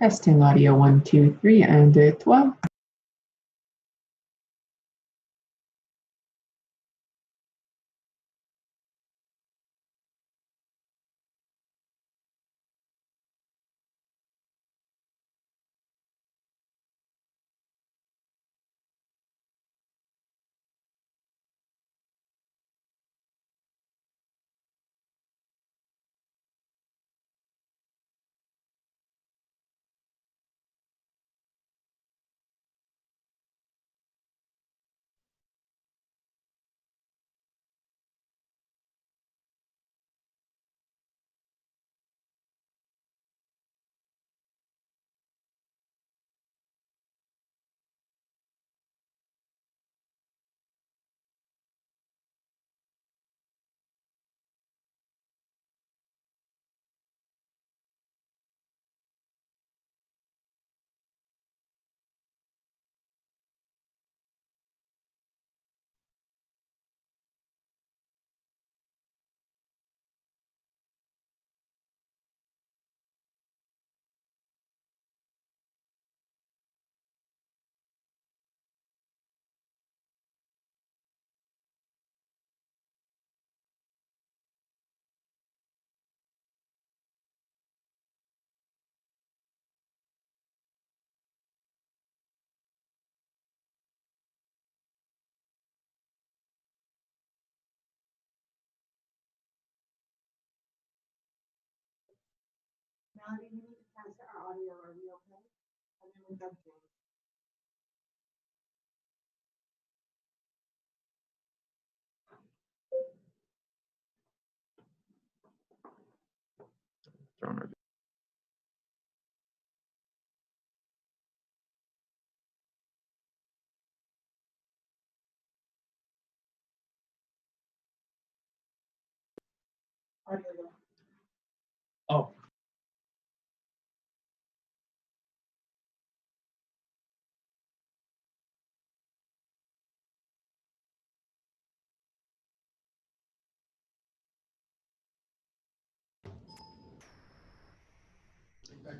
Testing audio 1, 2, 3, and 12. Melody, we need to test our audio. Are we okay? And then we go to James. Audio. Oh.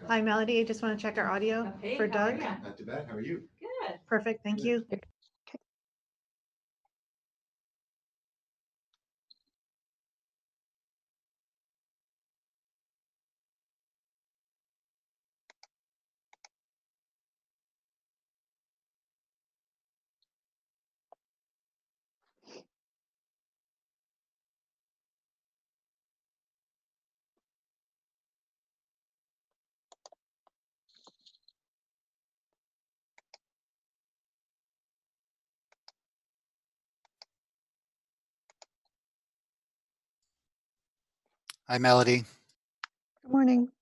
Hi, Melody. I just want to check our audio for Doug. Not too bad. How are you? Good. Perfect. Thank you. Hi, Melody. Good morning.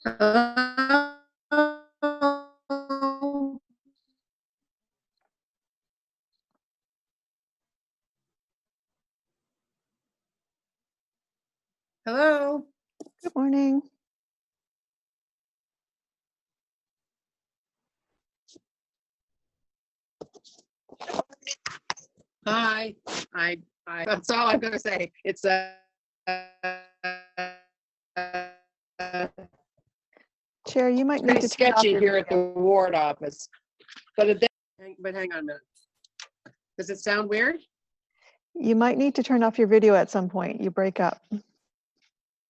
Hello. Good morning. Hi. I that's all I'm gonna say. It's Chair, you might need pretty to turn off sketchy your here at video. the ward office. But hang on a minute. Does it sound weird? You might need to turn off your video at some point. You break up.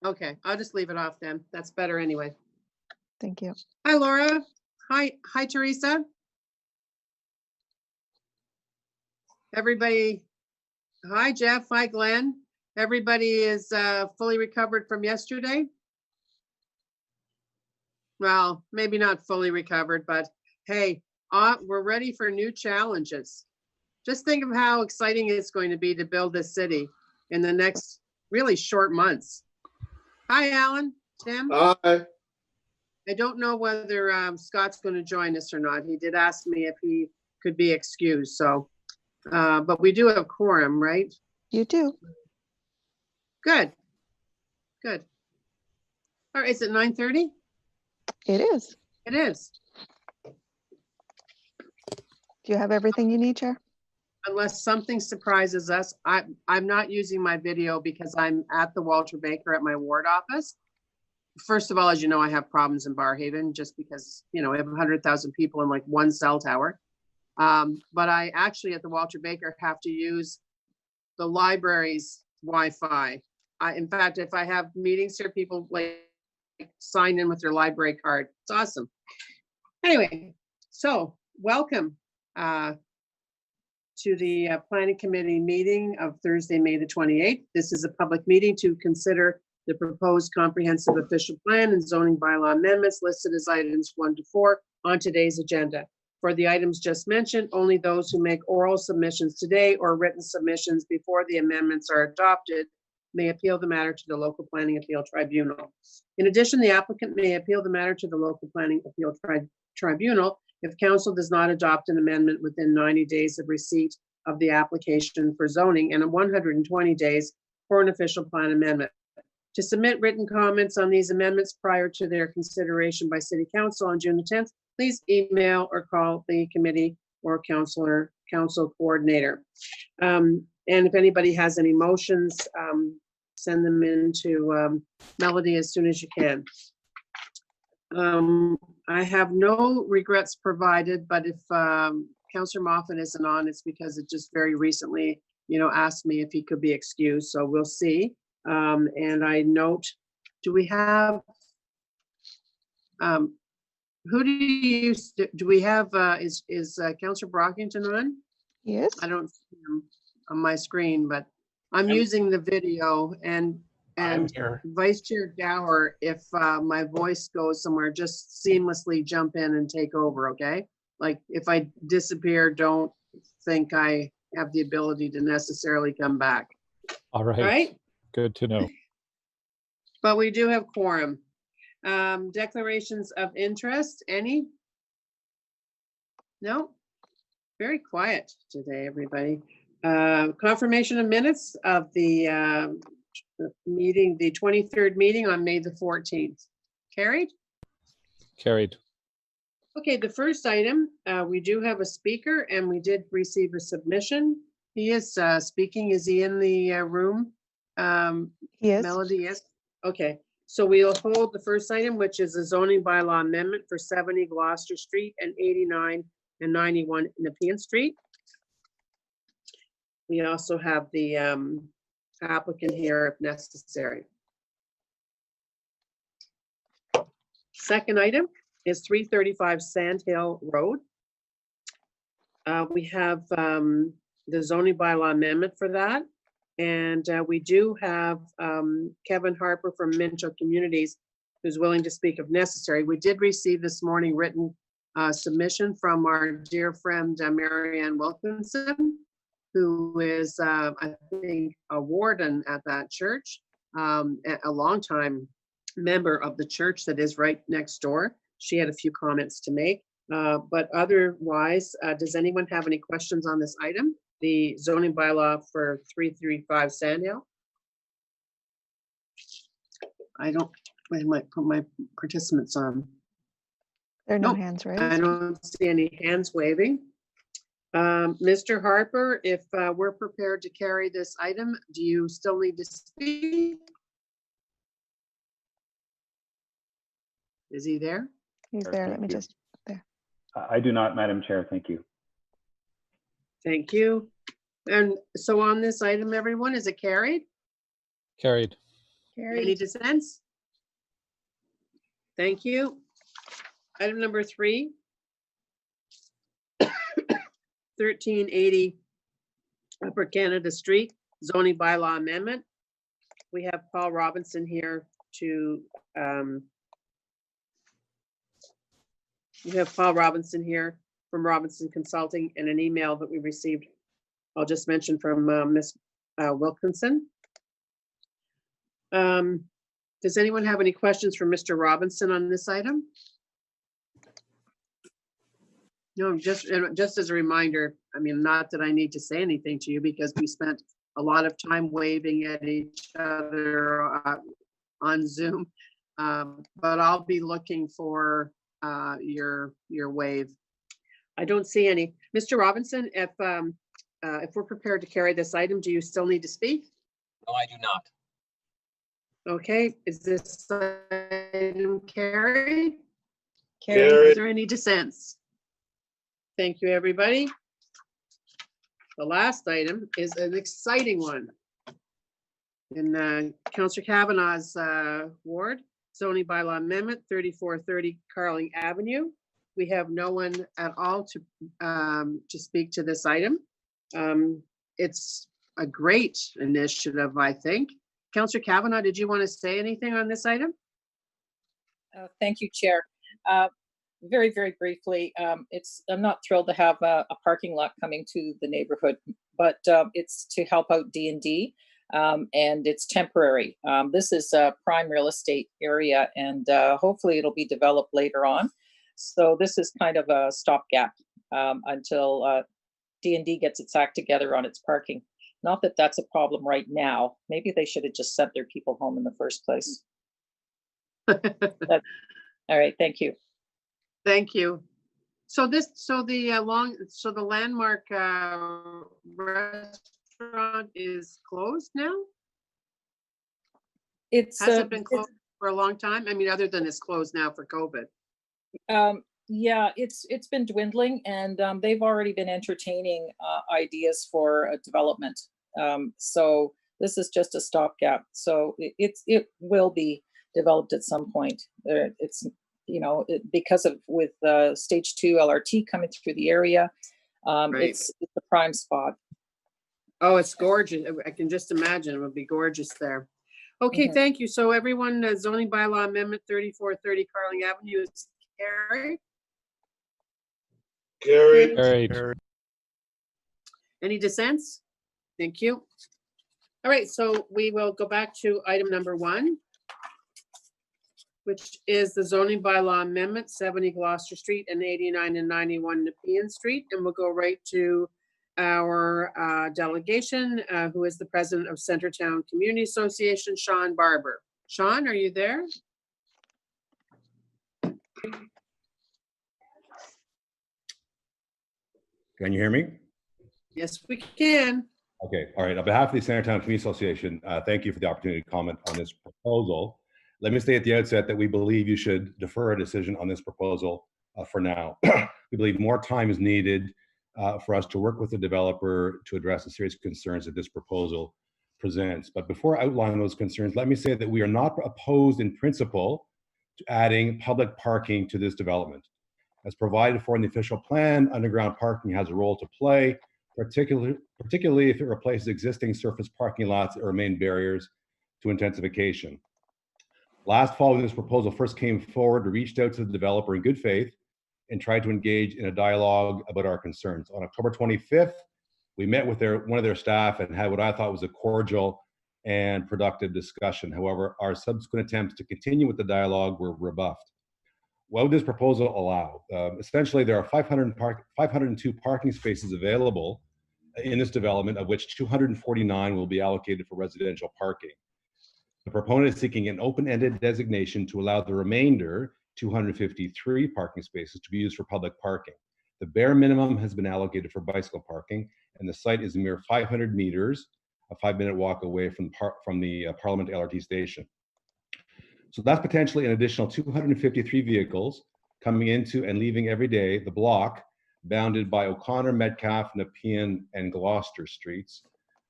Okay, I'll just leave it off then. That's better anyway. Thank you. Hi, Laura. Hi, Teresa. Everybody. Hi, Jeff. Hi, Glenn. Everybody is fully recovered from yesterday. Well, maybe not fully recovered, but hey, we're ready for new challenges. Just think of how exciting it's going to be to build this city in the next really short months. Hi, Alan, Tim. Hi. I don't know whether Scott's going to join us or not. He did ask me if he could be excused. So, but we do have quorum, right? You do. Good. Good. All right, is it 9:30? It is. It is. Do you have everything you need, Chair? Unless something surprises us, I'm not using my video because I'm at the Walter Baker at my ward office. First of all, as you know, I have problems in Barhaven just because, you know, we have 100,000 people in like one cell tower. But I actually at the Walter Baker have to use the library's Wi-Fi. In fact, if I have meetings here, people like sign in with their library card. It's awesome. Anyway, so welcome to the Planning Committee meeting of Thursday, May the 28th. This is a public meeting to consider the proposed comprehensive official plan and zoning bylaw amendments listed as items 1 to 4 on today's agenda. For the items just mentioned, only those who make oral submissions today or written submissions before the amendments are adopted may appeal the matter to the local planning appeal tribunal. In addition, the applicant may appeal the matter to the local planning appeal tribunal if council does not adopt an amendment within 90 days of receipt of the application for zoning and 120 days for an official plan amendment. To submit written comments on these amendments prior to their consideration by City Council on June the 10th, please email or call the committee or council coordinator. And if anybody has any motions, send them into Melody as soon as you can. I have no regrets provided, but if Councillor Moffat isn't on, it's because it just very recently, you know, asked me if he could be excused. So we'll see. And I note, do we have, who do we have, is Councillor Brockington on? Yes. I don't see him on my screen, but I'm using the video and here. Vice Chair Gower, if my voice goes somewhere, just seamlessly jump in and take over, okay? Like if I disappear, don't think I have the ability to necessarily come back. All right. Right? Good to know. But we do have quorum. Declarations of interest, any? No? Very quiet today, everybody. Confirmation of minutes of the meeting, the 23rd meeting on May the 14th. Carried? Carried. Okay, the first item, we do have a speaker and we did receive a submission. He is speaking. Is he in the room? Yes. Melody, yes. Okay, so we'll hold the first item, which is a zoning bylaw amendment for 70 Gloucester Street and 89 and 91 Nepean Street. We also have the applicant here if necessary. Second item is 335 Sand Hill Road. We have the zoning bylaw amendment for that. And we do have Kevin Harper from Minto Communities who's willing to speak if necessary. We did receive this morning written submission from our dear friend Marianne Wilkinson, who is, I think, a warden at that church, a long time member of the church that is right next door. She had a few comments to make. But otherwise, does anyone have any questions on this item? The zoning bylaw for 335 Sandhill? I might put my participants on. There are no Nope, hands I raised. don't see any hands waving. Mr. Harper, if we're prepared to carry this item, do you still need to speak? Is he there? He's Sure, there. Let thank me you. just, there. I do not, Madam Chair. Thank you. Thank you. And so on this item, everyone, is it carried? Carried. Any dissents? Thank you. Item number 3. 1380 Upper Canada Street, zoning bylaw amendment. We have Paul Robinson here to, from Robinson Consulting, and an email that we received, I'll just mention, from Ms. Wilkinson. Does anyone have any questions for Mr. Robinson on this item? No, just as a reminder, I mean, not that I need to say anything to you because we spent a lot of time waving at each other on Zoom, but I'll be looking for your wave. I don't see any. Mr. Robinson, if we're prepared to carry this item, do you still need to speak? No, I do not. Okay, is this item carried? Carried. Is there any dissents? Thank you, everybody. The last item is an exciting one. In Councillor Kavanaugh's ward, zoning bylaw amendment 3430 Carling Avenue. We have no one at all to speak to this item. It's a great initiative, I think. Councillor Kavanaugh, did you want to say anything on this item? Thank you, Chair. Very, very briefly, I'm not thrilled to have a parking lot coming to the neighborhood, but it's to help out D&D, and it's temporary. This is a prime real estate area, and hopefully it'll be developed later on. So this is kind of a stopgap until D&D gets its act together on its parking. Not that that's a problem right now. Maybe they should have just sent their people home in the first place. All right, thank you. Thank you. So the landmark restaurant is closed now? It's Has it been closed for a long time? I mean, other than it's closed now for COVID. Yeah, it's been dwindling, and they've already been entertaining ideas for a development. So this is just a stopgap. So it will be developed at some point. It's because of with stage 2 LRT coming through the area, Right. it's a prime spot. Oh, it's gorgeous. I can just imagine it would be gorgeous there. Okay, Thank you. So everyone, zoning bylaw amendment 3430 Carling Avenue is carried. Carried. Any dissents? Thank you. All right, so we will go back to item number 1, which is the zoning bylaw amendment 70 Gloucester Street and 89 and 91 Nepean Street. And we'll go right to our delegation, who is the president of Centertown Community Association, Sean Barber. Sean, are you there? Can you hear me? Yes, we can. Okay, all right. On behalf of the Centertown Community Association, thank you for the opportunity to comment on this proposal. Let me state at the outset that we believe you should defer a decision on this proposal for now. We believe more time is needed for us to work with the developer to address the serious concerns that this proposal presents. But before outlining those concerns, let me say that we are not opposed in principle to adding public parking to this development. As provided for in the official plan, underground parking has a role to play, particularly if it replaces existing surface parking lots that remain barriers to intensification. Last fall, when this proposal first came forward, we reached out to the developer in good faith and tried to engage in a dialogue about our concerns. On October 25th, we met with one of their staff and had what I thought was a cordial and productive discussion. However, our subsequent attempts to continue with the dialogue were rebuffed. What would this proposal allow? Essentially, there are 502 parking spaces available in this development, of which 249 will be allocated for residential parking. The proponent is seeking an open-ended designation to allow the remainder 253 parking spaces to be used for public parking. The bare minimum has been allocated for bicycle parking, and the site is a mere 500 meters, a 5-minute walk away from the Parliament LRT station. So that's potentially an additional 253 vehicles coming into and leaving every day the block bounded by O'Connor, Metcalfe, Nepean, and Gloucester Streets.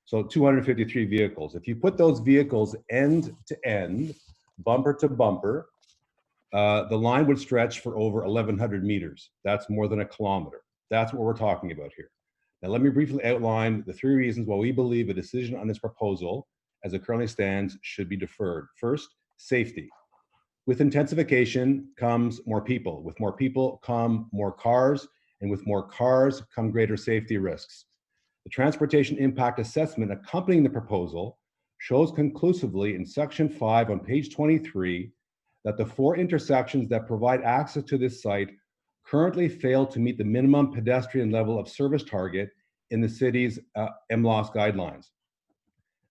So 253 vehicles. If you put those vehicles end to end, bumper to bumper, the line would stretch for over 1,100 meters. That's more than a kilometer. That's what we're talking about here. Now, let me briefly outline the 3 reasons why we believe a decision on this proposal, as it currently stands, should be deferred. First, safety. With intensification comes more people. With more people come more cars, and with more cars come greater safety risks. The transportation impact assessment accompanying the proposal shows conclusively in section 5 on page 23 that the 4 intersections that provide access to this site currently fail to meet the minimum pedestrian level of service target in the city's MLOS guidelines.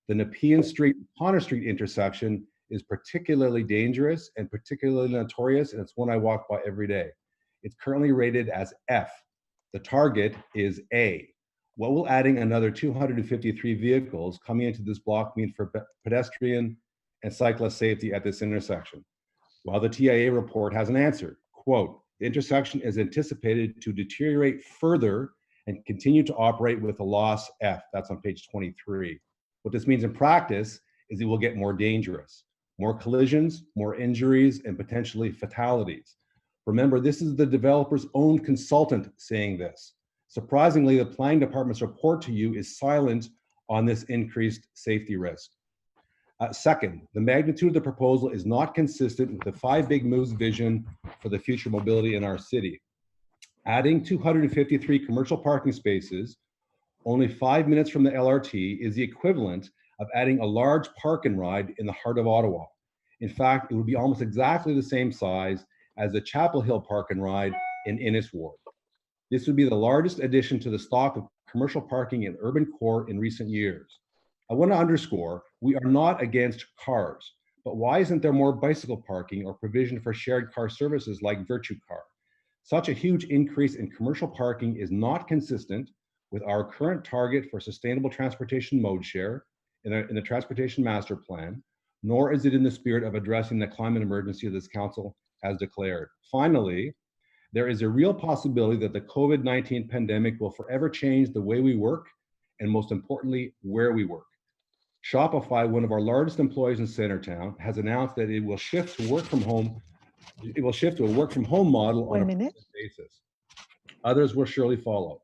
The Nepean Street, Connor Street intersection is particularly dangerous and particularly notorious, and it's one I walk by every day. It's currently rated as F. The target is A. What will adding another 253 vehicles coming into this block mean for pedestrian and cyclist safety at this intersection? While the TIA report has an answer, quote, the intersection is anticipated to deteriorate further and continue to operate with a loss F. That's on page 23. What this means in practice is it will get more dangerous, more collisions, more injuries, and potentially fatalities. Remember, this is the developer's own consultant saying this. Surprisingly, the planning department's report to you is silent on this increased safety risk. Second, the magnitude of the proposal is not consistent with the 5 big moves vision for the future mobility in our city. Adding 253 commercial parking spaces only 5 minutes from the LRT is the equivalent of adding a large park and ride in the heart of Ottawa. In fact, it would be almost exactly the same size as the Chapel Hill Park and Ride in Innis Ward. This would be the largest addition to the stock of commercial parking in urban core in recent years. I want to underscore, we are not against cars, but why isn't there more bicycle parking or provision for shared car services like Virtue Car? Such a huge increase in commercial parking is not consistent with our current target for sustainable transportation mode share in the Transportation Master Plan, nor is it in the spirit of addressing the climate emergency this council has declared. Finally, there is a real possibility that the COVID-19 pandemic will forever change the way we work and, most importantly, where we work. Shopify, one of our largest employees in Centertown, has announced that it will shift to work from home. It will shift to a work from home model on a permanent basis. Others will surely follow.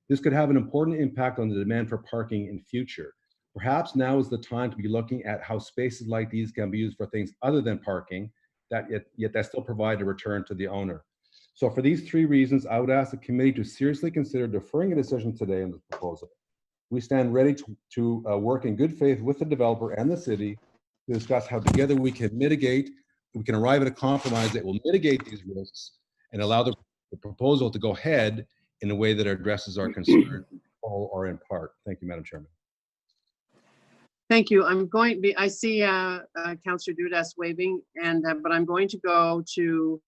This could have an important impact on the demand for parking in future. Perhaps now is the time to be looking at how spaces like these can be used for things other than parking, yet that still provide a return to the owner. So for these 3 reasons, I would ask the committee to seriously consider deferring a decision today on this proposal. We stand ready to work in good faith with the developer and the city to discuss how together we can arrive at a compromise that will mitigate these risks and allow the proposal to go ahead in a way that addresses our concern, all or in part. Thank you, Madam Chairman. Thank you. I see Councillor Dudas waving, but I'm going to go to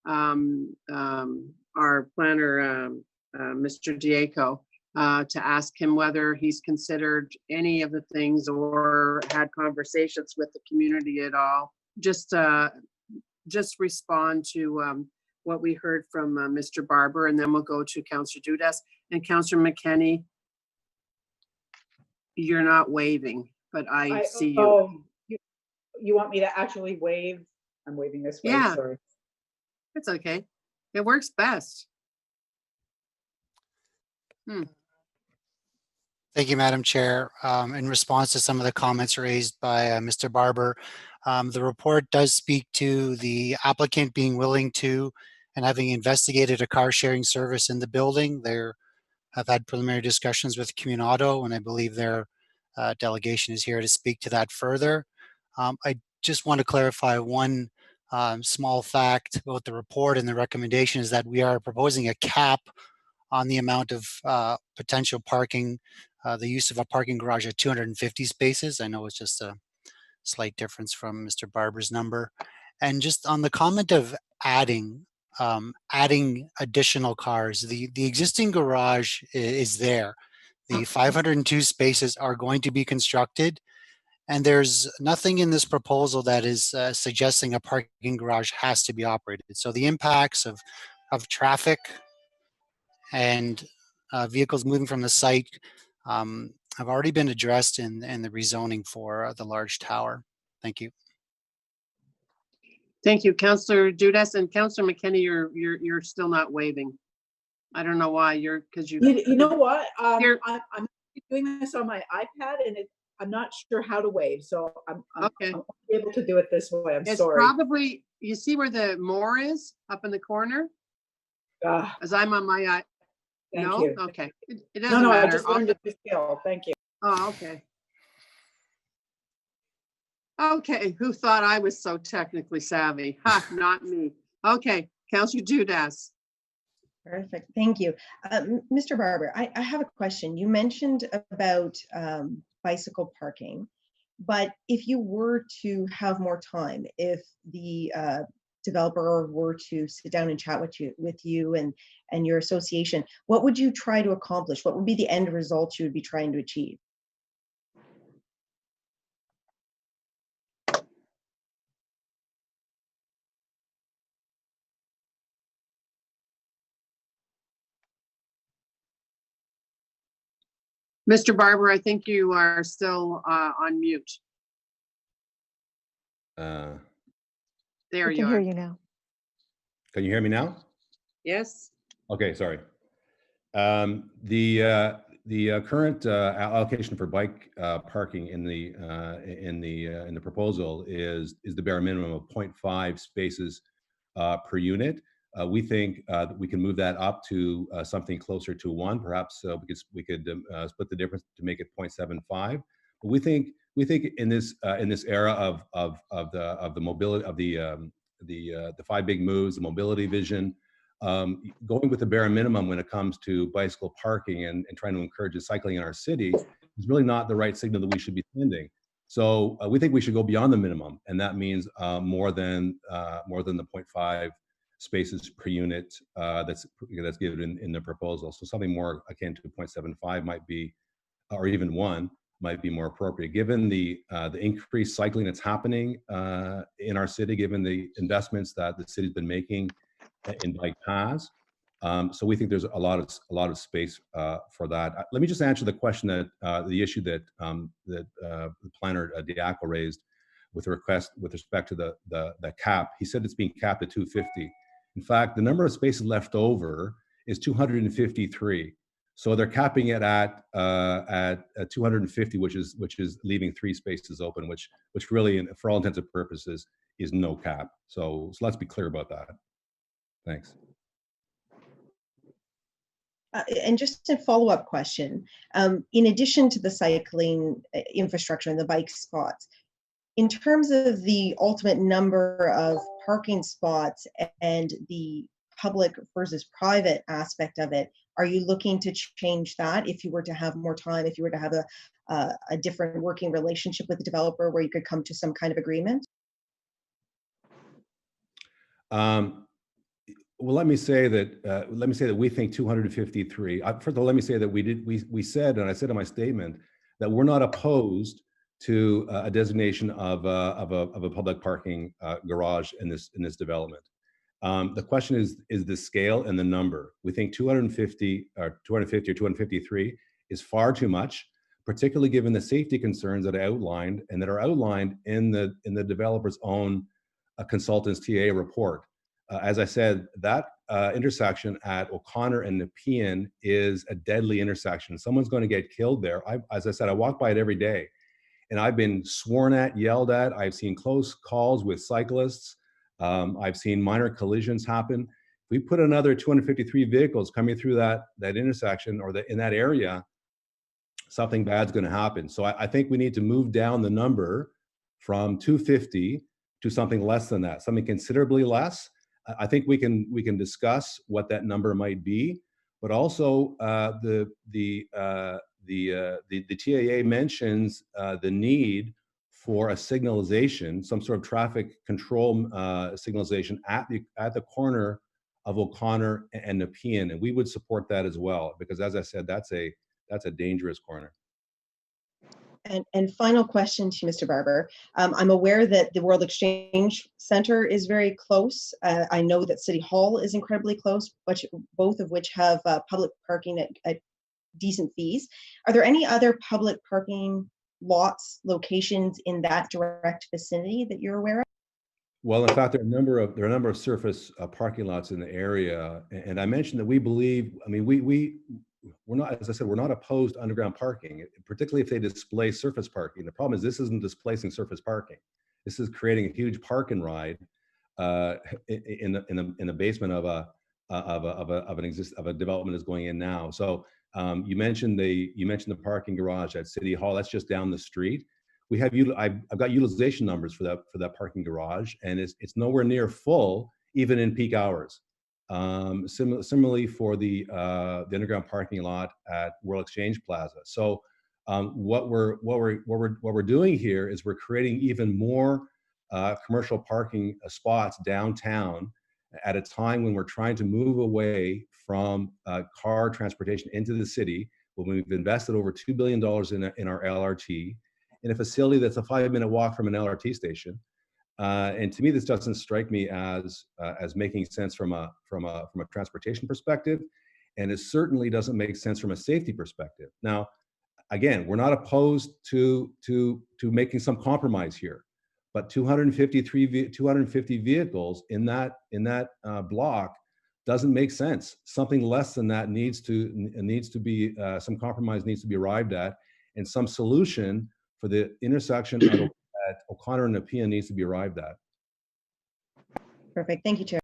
our planner, Mr. Diaco, to ask him whether he's considered any of the things or had conversations with the community at all. Just respond to what we heard from Mr. Barber, and then we'll go to Councillor Dudas. And Councillor McKenney, you're not waving, but I see you. Oh, you want me to actually wave? I'm waving this way, Yeah. sorry. It's okay. It works best. Thank you, Madam Chair. In response to some of the comments raised by Mr. Barber, the report does speak to the applicant being willing to and having investigated a car sharing service in the building. They have had preliminary discussions with Communauto, and I believe they're delegation is here to speak to that further. I just want to clarify one small fact about the report and the recommendation is that we are proposing a cap on the amount of potential parking, the use of a parking garage at 250 spaces. I know it's just a slight difference from Mr. Barber's number. And just on the comment of adding additional cars, the existing garage is there. The 502 spaces are going to be constructed, and there's nothing in this proposal that is suggesting a parking garage has to be operated. So the impacts of traffic and vehicles moving from the site have already been addressed in the rezoning for the large tower. Thank you. Thank you, Councillor Dudas, and Councillor McKinney. You're still not waving. I don't know why. Because You know what? Here- I'm doing this on my iPad, and I'm not sure how to wave, so I'm Okay. able to do it this way. I'm It's sorry. probably, you see where the more is up in the corner? Ah, As I'm on my thank no? you. Okay. It No, doesn't no, I matter. just learned a new skill. Thank you. Oh, okay. Okay, who thought I was so technically savvy? Ha, not me. Okay, Councillor Dudas. Perfect, thank you. Mr. Barber, I have a question. You mentioned about bicycle parking, but if you were to have more time, if the developer were to sit down and chat with you and your association, what would you try to accomplish? What would be the end result you would be trying to achieve? Mr. Barber, I think you are still on mute. Uh, There We you can hear are. you now. Can you hear me now? Yes? Okay, sorry. The current allocation for bike parking in the proposal is the bare minimum of 0.5 spaces per unit. We think that we can move that up to something closer to 1, perhaps we could split the difference to make it 0.75. But we think in this era of the mobility of the 5 big moves, the mobility vision, going with the bare minimum when it comes to bicycle parking and trying to encourage the cycling in our city is really not the right signal that we should be sending. So we think we should go beyond the minimum, and that means more than the 0.5 spaces per unit that's given in the proposal. So something more akin to 0.75 might be, or even 1 might be more appropriate, given the increased cycling that's happening in our city, given the investments that the city's been making in bike paths. So we think there's a lot of space for that. Let me just answer the question that the issue that the planner Diaco raised with respect to the cap. He said it's being capped at 250. In fact, the number of spaces left over is 253. So they're capping it at 250, which is leaving 3 spaces open, which really, for all intents and purposes, is no cap. So let's be clear about that. Thanks. And just a follow-up question, in addition to the cycling infrastructure and the bike spots, in terms of the ultimate number of parking spots and the public versus private aspect of it, are you looking to change that if you were to have more time, if you were to have a different working relationship with the developer where you could come to some kind of agreement? Well, let me say that we think 253. First of all, let me say that we said, and I said in my statement, that we're not opposed to a designation of a public parking garage in this development. The question is the scale and the number. We think 250 or 253 is far too much, particularly given the safety concerns that I outlined and that are outlined in the developer's own consultant's TA report. As I said, that intersection at O'Connor and Nepean is a deadly intersection. Someone's going to get killed there. As I said, I walk by it every day, and I've been sworn at, yelled at. I've seen close calls with cyclists. I've seen minor collisions happen. If we put another 253 vehicles coming through that intersection or in that area, something bad's going to happen. So I think we need to move down the number from 250 to something less than that, something considerably less. I think we can discuss what that number might be, but also the TAA mentions the need for a signalization, some sort of traffic control signalization at the corner of O'Connor and Nepean, and we would support that as well, because as I said, that's a dangerous corner. And final question to Mr. Barber. I'm aware that the World Exchange Center is very close. I know that City Hall is incredibly close, but both of which have public parking at decent fees. Are there any other public parking lots, locations in that direct vicinity that you're aware of? Well, in fact, there are a number of surface parking lots in the area, and I mentioned that we believe. I mean, we're not, as I said, we're not opposed to underground parking, particularly if they displace surface parking. The problem is this isn't displacing surface parking. This is creating a huge park and ride in the basement of a development that's going in now. So you mentioned the parking garage at City Hall. That's just down the street. We have I've got utilization numbers for that parking garage, and it's nowhere near full even in peak hours. Similarly for the underground parking lot at World Exchange Plaza. So what we're doing here is we're creating even more commercial parking spots downtown at a time when we're trying to move away from car transportation into the city, when we've invested over $2 billion in our LRT, in a facility that's a 5-minute walk from an LRT station. And to me, this doesn't strike me as making sense from a transportation perspective, and it certainly doesn't make sense from a safety perspective. Now, again, we're not opposed to making some compromise here, but 250 vehicles in that block doesn't make sense. Something less than that needs to be some compromise needs to be arrived at, and some solution for the intersection at O'Connor and Nepean needs to be arrived at. Perfect. Thank you, Chair.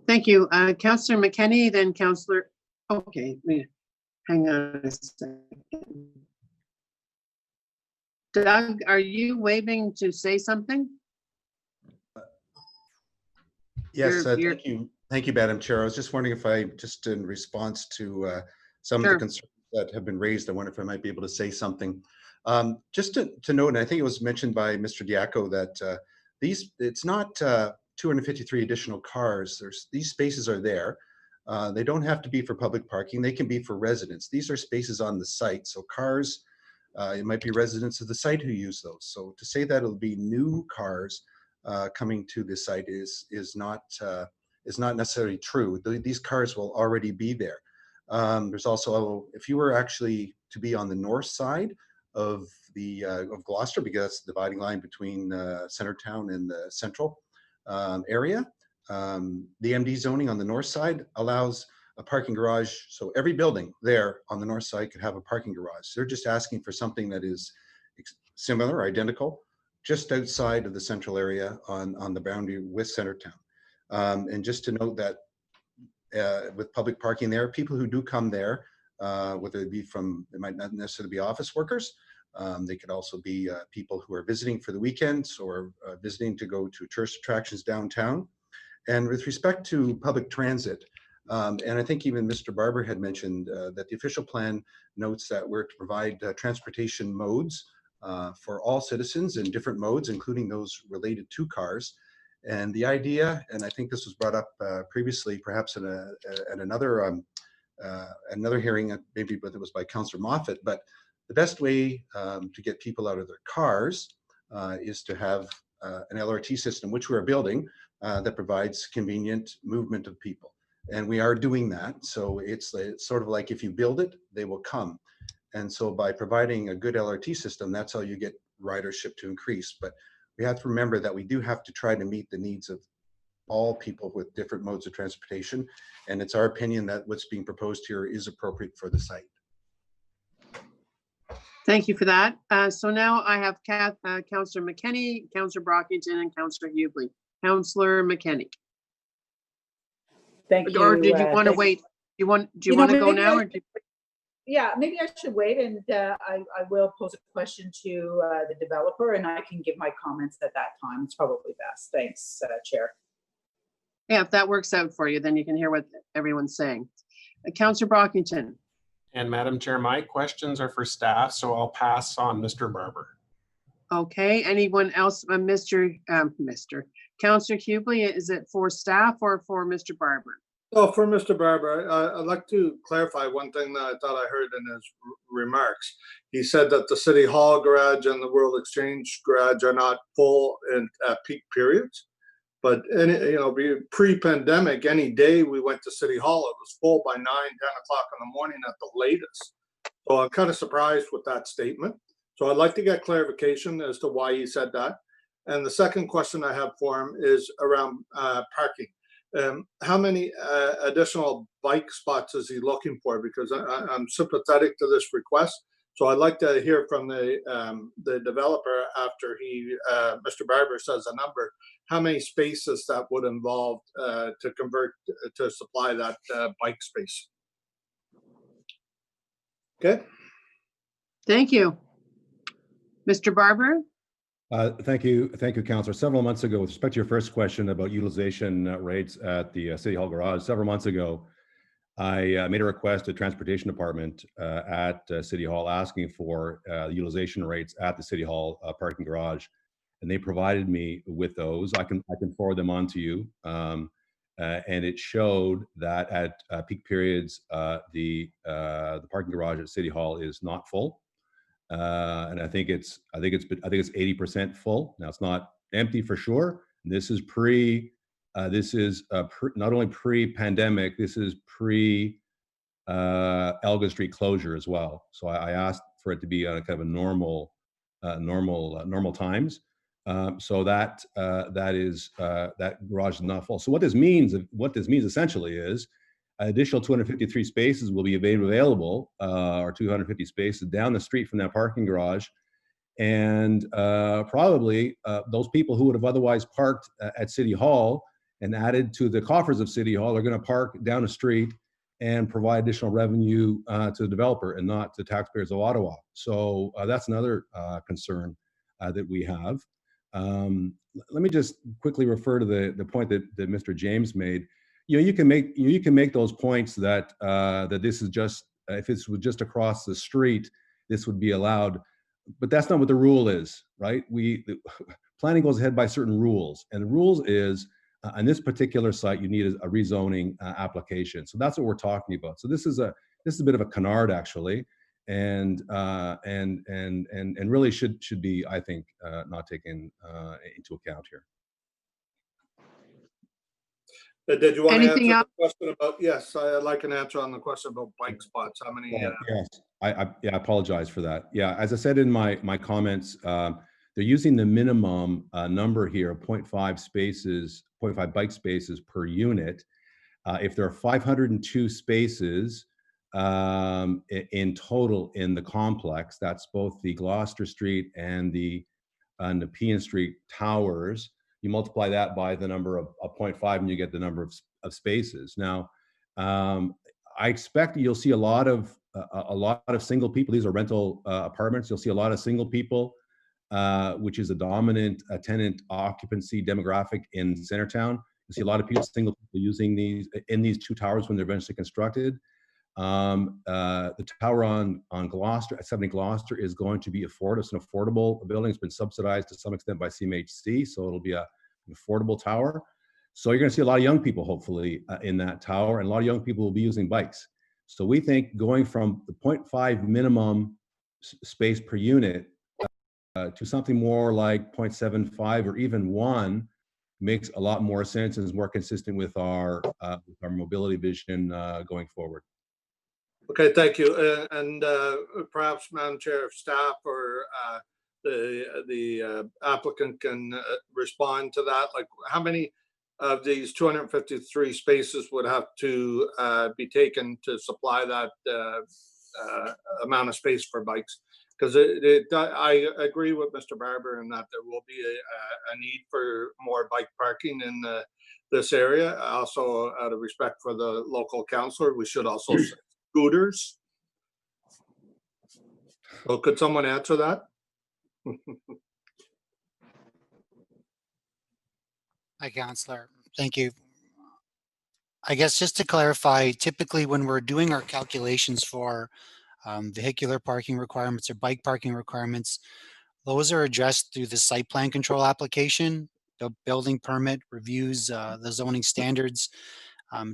Thank you. Councillor McKenney, then Councillor. Okay, hang on a second. Doug, are you waving to say something? Yes, thank you. Thank you, Madam Chair. I was just wondering if just in response to some of the concerns that have been raised, I wonder if I might be able to say something. Just to note, and I think it was mentioned by Mr. Diaco, that it's not 253 additional cars. These spaces are there. They don't have to be for public parking. They can be for residents. These are spaces on the site. So cars, it might be residents of the site who use those. So to say that it'll be new cars coming to the site is not necessarily true. These cars will already be there. There's also, if you were actually to be on the north side of Gloucester, because that's the dividing line between Centertown and the central area, the MD zoning on the north side allows a parking garage. So every building there on the north side could have a parking garage. They're just asking for something that is similar, identical, just outside of the central area on the boundary with Centertown. And just to note that with public parking there, people who do come there, whether it be it might not necessarily be office workers, they could also be people who are visiting for the weekends or visiting to go to tourist attractions downtown. And with respect to public transit, and I think even Mr. Barber had mentioned that the official plan notes that we're to provide transportation modes for all citizens in different modes, including those related to cars. And the idea, and I think this was brought up previously, perhaps at another hearing, maybe but it was by Councillor Moffat, but the best way to get people out of their cars is to have an LRT system, which we're building, that provides convenient movement of people. And we are doing that. So it's sort of like if you build it, they will come. And so by providing a good LRT system, that's how you get ridership to increase. But we have to remember that we do have to try to meet the needs of all people with different modes of transportation. And it's our opinion that what's being proposed here is appropriate for the site. Thank you for that. So now I have Councillor McKenney, Councillor Brockington, and Councillor Hughley. Councillor McKenney. Thank you. Or did you want to wait? Do you want to go now? Or Yeah, maybe I should wait, and I will pose a question to the developer, and I can give my comments at that time. It's probably best. Thanks, Chair. Yeah, if that works out for you, then you can hear what everyone's saying. Councillor Brockington. And Madam Chair, my questions are for staff, so I'll pass on Mr. Barber. Okay, anyone else? Councillor Hubley, is it for staff or for Mr. Barber? Oh, for Mr. Barber, I'd like to clarify one thing that I thought I heard in his remarks. He said that the City Hall garage and the World Exchange garage are not full at peak periods. But pre-pandemic, any day we went to City Hall, it was full by 9, 10 o'clock in the morning at the latest. So I'm kind of surprised with that statement. So I'd like to get clarification as to why he said that. And the second question I have for him is around parking. How many additional bike spots is he looking for? Because I'm sympathetic to this request. So I'd like to hear from the developer after Mr. Barber says a number, how many spaces that would involve to convert to supply that bike space. Okay. Thank you. Mr. Barber? Thank you, Councillor. Several months ago, with respect to your first question about utilization rates at the City Hall garage, several months ago, I made a request to Transportation Department at City Hall asking for utilization rates at the City Hall parking garage, and they provided me with those. I can forward them on to you, and it showed that at peak periods, the parking garage at City Hall is not full. And I think it's 80% full. Now it's not empty for sure. This is not only pre-pandemic. This is pre Elgin Street closure as well. So I asked for it to be on kind of a normal times. So that garage is not full. So what this means essentially is additional 253 spaces will be available, or 250 spaces down the street from that parking garage. And probably those people who would have otherwise parked at City Hall and added to the coffers of City Hall are going to park down the street and provide additional revenue to the developer and not to taxpayers of Ottawa. So that's another concern that we have. Let me just quickly refer to the point that Mr. James made. You can make those points that that this is just, if this was just across the street, this would be allowed, but that's not what the rule is, right? Planning goes ahead by certain rules, and the rules is on this particular site you need a rezoning application. So that's what we're talking about. So this is a bit of a canard actually, and really should be, I think, not taken into account here. Did you want Anything to answer else? the question about? Yes, I'd like an answer on the question about bike spots. How many? Yes, I apologize for that. Yeah, as I said in my comments, they're using the minimum number here, 0.5 bike spaces per unit. If there are 502 spaces in total in the complex, that's both the Gloucester Street and the Nepean Street towers. You multiply that by the number of 0.5 and you get the number of spaces. Now, I expect you'll see a lot of single people. These are rental apartments. You'll see a lot of single people, which is a dominant tenant occupancy demographic in Centertown. You see a lot of single people using these two towers when they're eventually constructed. The tower on Gloucester, at 70 Gloucester, is going to be affordable. It's an affordable building. It's been subsidized to some extent by CMHC, so it'll be an affordable tower. So you're going to see a lot of young people, hopefully, in that tower, and a lot of young people will be using bikes. So we think going from the 0.5 minimum space per unit to something more like 0.75 or even 1 makes a lot more sense and is more consistent with our mobility vision going forward. Okay, thank you. And perhaps, Madam Chair, if staff or the applicant can respond to that, like how many of these 253 spaces would have to be taken to supply that amount of space for bikes? Because I agree with Mr. Barber in that there will be a need for more bike parking in this area. Also, out of respect for the local councillor, we should also say scooters. So could someone answer that? Hi, Councillor. Thank you. I guess just to clarify, typically when we're doing our calculations for vehicular parking requirements or bike parking requirements, those are addressed through the site plan control application. The building permit reviews the zoning standards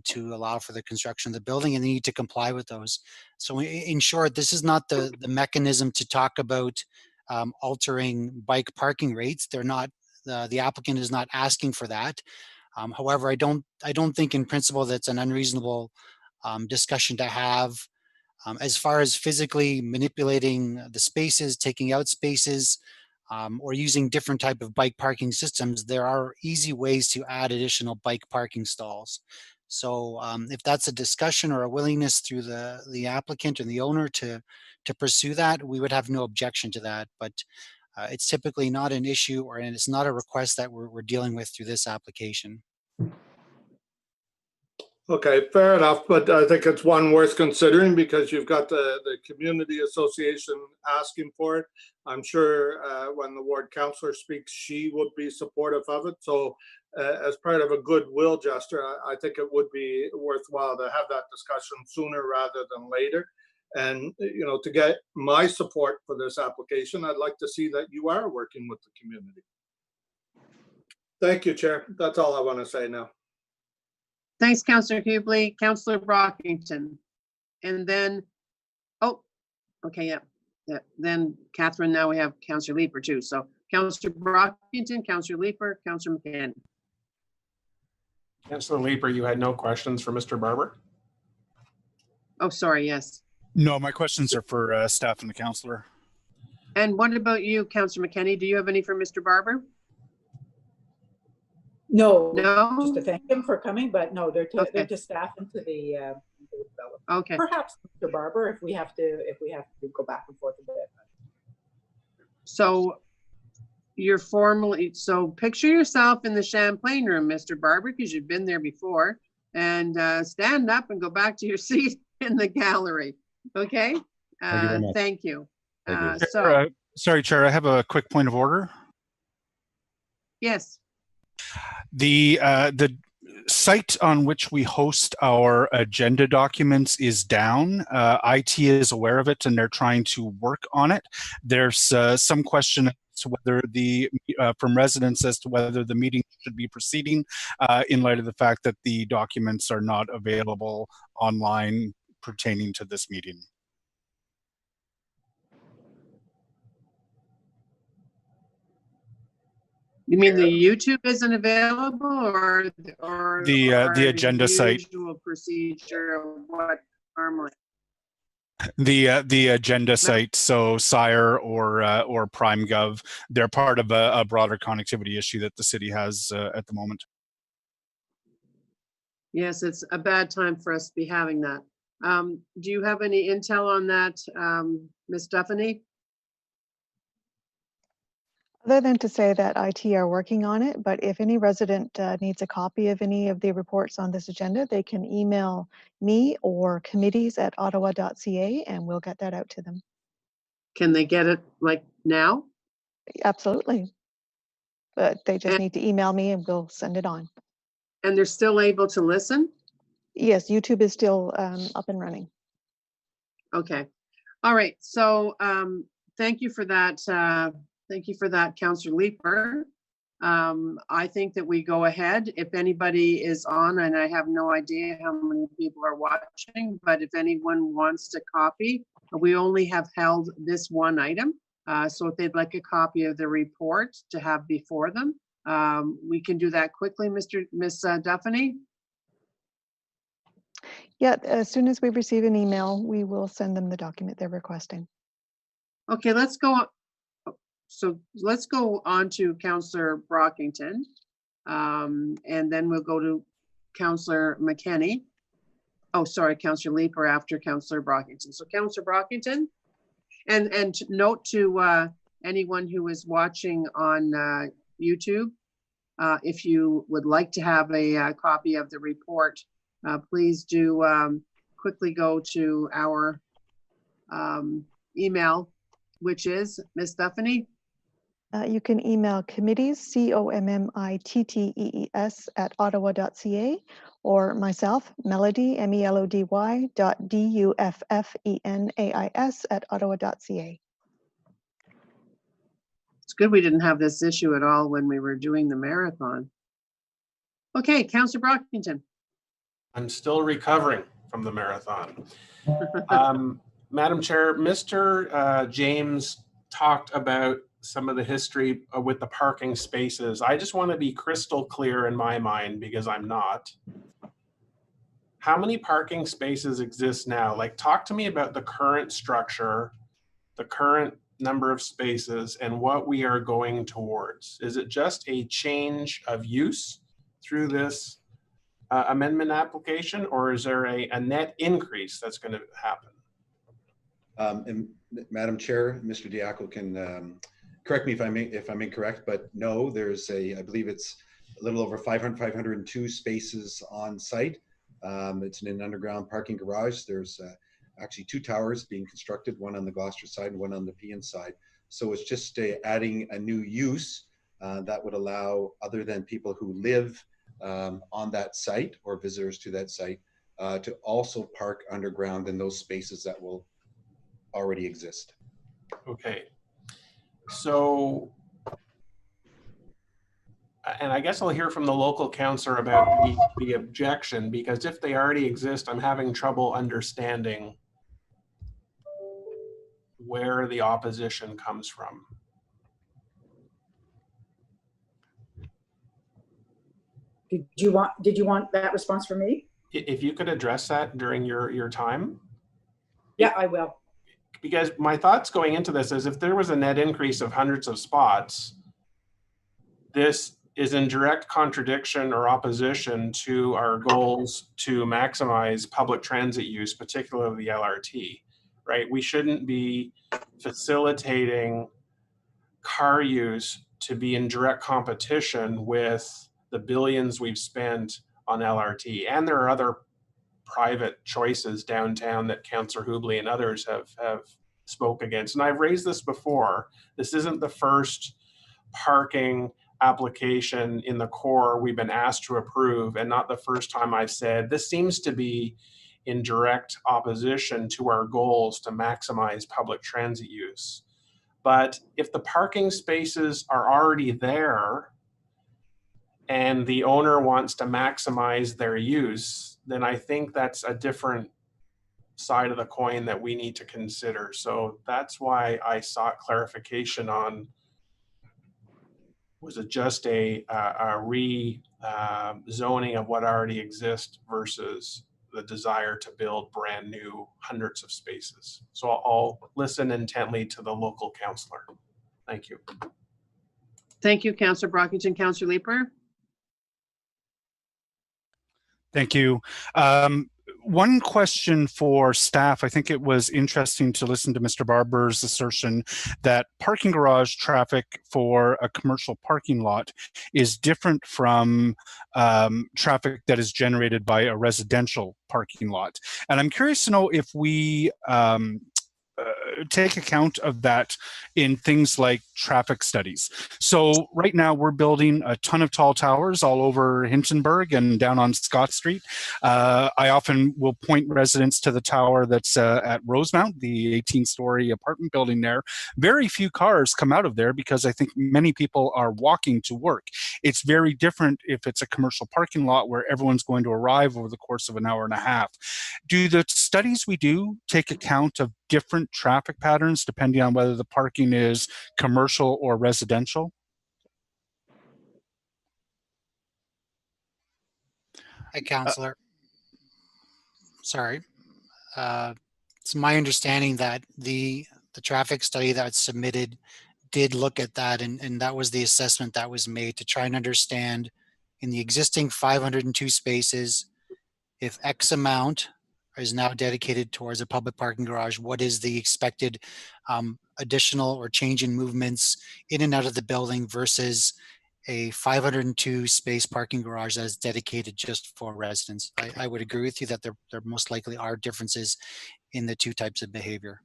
to allow for the construction of the building, and they need to comply with those. So in short, this is not the mechanism to talk about altering bike parking rates. They're not, the applicant is not asking for that. However, I don't think in principle that's an unreasonable discussion to have. As far as physically manipulating the spaces, taking out spaces, or using different type of bike parking systems, there are easy ways to add additional bike parking stalls. So if that's a discussion or a willingness through the applicant and the owner to pursue that, we would have no objection to that. But it's typically not an issue, and it's not a request that we're dealing with through this application. Okay, fair enough, but I think it's one worth considering because you've got the community association asking for it. I'm sure when the ward councillor speaks, she would be supportive of it. So as part of a goodwill gesture, I think it would be worthwhile to have that discussion sooner rather than later. And, you know, to get my support for this application, I'd like to see that you are working with the community. Thank you, Chair. That's all I want to say now. Thanks, Councillor Hubley. Councillor Brockington. And then, oh, okay, yeah. Then Catherine, now we have Councillor Leeper too. So Councillor Brockington, Councillor Leeper, Councillor McCann. Councillor Leeper, you had no questions for Mr. Barber? Oh, sorry, yes. No, my questions are for staff and the councillor. And what about you, Councillor McKenney? Do you have any for Mr. Barber? No, No? just to thank him for coming, but no, they're to staff and to the developer. Okay. Perhaps Mr. Barber, if we have to go back and forth a bit. So you're formally, so picture yourself in the Champlain room, Mr. Barber, because you've been there before, and stand up and go back to your seat in the gallery. Okay? Thank you very much. Thank you. Thank you. Sorry, Chair, I have a quick point of order. Yes. The site on which we host our agenda documents is down. IT is aware of it and they're trying to work on it. There's some question as to whether from residents as to whether the meeting should be proceeding in light of the fact that the documents are not available online pertaining to this meeting. You mean the YouTube isn't available, or the agenda site? Usual procedure of what normally. The agenda site, so Sire or PrimeGov, they're part of a broader connectivity issue that the city has at the moment. Yes, it's a bad time for us to be having that. Do you have any intel on that, Ms. Stephanie? Other than to say that IT are working on it, but if any resident needs a copy of any of the reports on this agenda, they can email me or committees@ottawa.ca and we'll get that out to them. Can they get it like now? Absolutely. But they just need to email me and we'll send it on. And they're still able to listen? Yes, YouTube is still up and running. Okay. All right. So thank you for that. Thank you for that, Councillor Leeper. I think that we go ahead. If anybody is on, and I have no idea how many people are watching, but if anyone wants to copy, we only have held this one item. So if they'd like a copy of the report to have before them, we can do that quickly, Miss Duffany. Yeah, as soon as we receive an email, we will send them the document they're requesting. Okay, let's go on. So let's go on to Councillor Brockington, and then we'll go to Councillor McKenney. Oh, sorry, Councillor Leeper after Councillor Brockington. So Councillor Brockington, and note to anyone who is watching on YouTube, if you would like to have a copy of the report, please do quickly go to our email which is Ms. Stephanie? You can email committees, committees @ottawa.ca, or myself, Melody, MELODY .duffenais @ottawa.ca. It's good we didn't have this issue at all when we were doing the marathon. Okay, Councillor Brockington. I'm still recovering from the marathon. Madam Chair, Mr. James talked about some of the history with the parking spaces. I just want to be crystal clear in my mind, because I'm not. How many parking spaces exist now? Like, talk to me about the current structure, the current number of spaces, and what we are going towards. Is it just a change of use through this amendment application, or is there a net increase that's going to happen? And Madam Chair, Mr. Diaco can correct me if I'm incorrect, but no, there's I believe it's a little over 502 spaces on site. It's in an underground parking garage. There's actually 2 towers being constructed, one on the Gloucester side and one on the Pean side. So it's just adding a new use that would allow other than people who live on that site or visitors to that site to also park underground in those spaces that will already exist. Okay. So, and I guess I'll hear from the local councillor about the objection, because if they already exist, I'm having trouble understanding where the opposition comes from. Did you want that response from me? If you could address that during your time. Yeah, I will. Because my thoughts going into this is, if there was a net increase of hundreds of spots, this is in direct contradiction or opposition to our goals to maximize public transit use, particularly the LRT, right? We shouldn't be facilitating car use to be in direct competition with the billions we've spent on LRT. And there are other private choices downtown that Councillor Hubley and others have spoke against. And I've raised this before. This isn't the first parking application in the core we've been asked to approve, and not the first time I've said this seems to be in direct opposition to our goals to maximize public transit use. But if the parking spaces are already there and the owner wants to maximize their use, then I think that's a different side of the coin that we need to consider. So that's why I sought clarification on, was it just a zoning of what already exists versus the desire to build brand new hundreds of spaces? So I'll listen intently to the local councillor. Thank you. Thank you, Councillor Brockington. Councillor Leeper. Thank you. One question for staff. I think it was interesting to listen to Mr. Barber's assertion that parking garage traffic for a commercial parking lot is different from traffic that is generated by a residential parking lot. And I'm curious to know if we take account of that in things like traffic studies. So right now we're building a ton of tall towers all over Hintonburg and down on Scott Street. I often will point residents to the tower that's at Rosemount, the 18-story apartment building there. Very few cars come out of there because I think many people are walking to work. It's very different if it's a commercial parking lot where everyone's going to arrive over the course of an hour and a half. Do the studies we do take account of different traffic patterns depending on whether the parking is commercial or residential? Hi, Councillor. Sorry. It's my understanding that the traffic study that's submitted did look at that, and that was the assessment that was made to try and understand in the existing 502 spaces, if X amount is now dedicated towards a public parking garage, what is the expected additional or change in movements in and out of the building versus a 502 space parking garage that is dedicated just for residents. I would agree with you that there most likely are differences in the two types of behavior.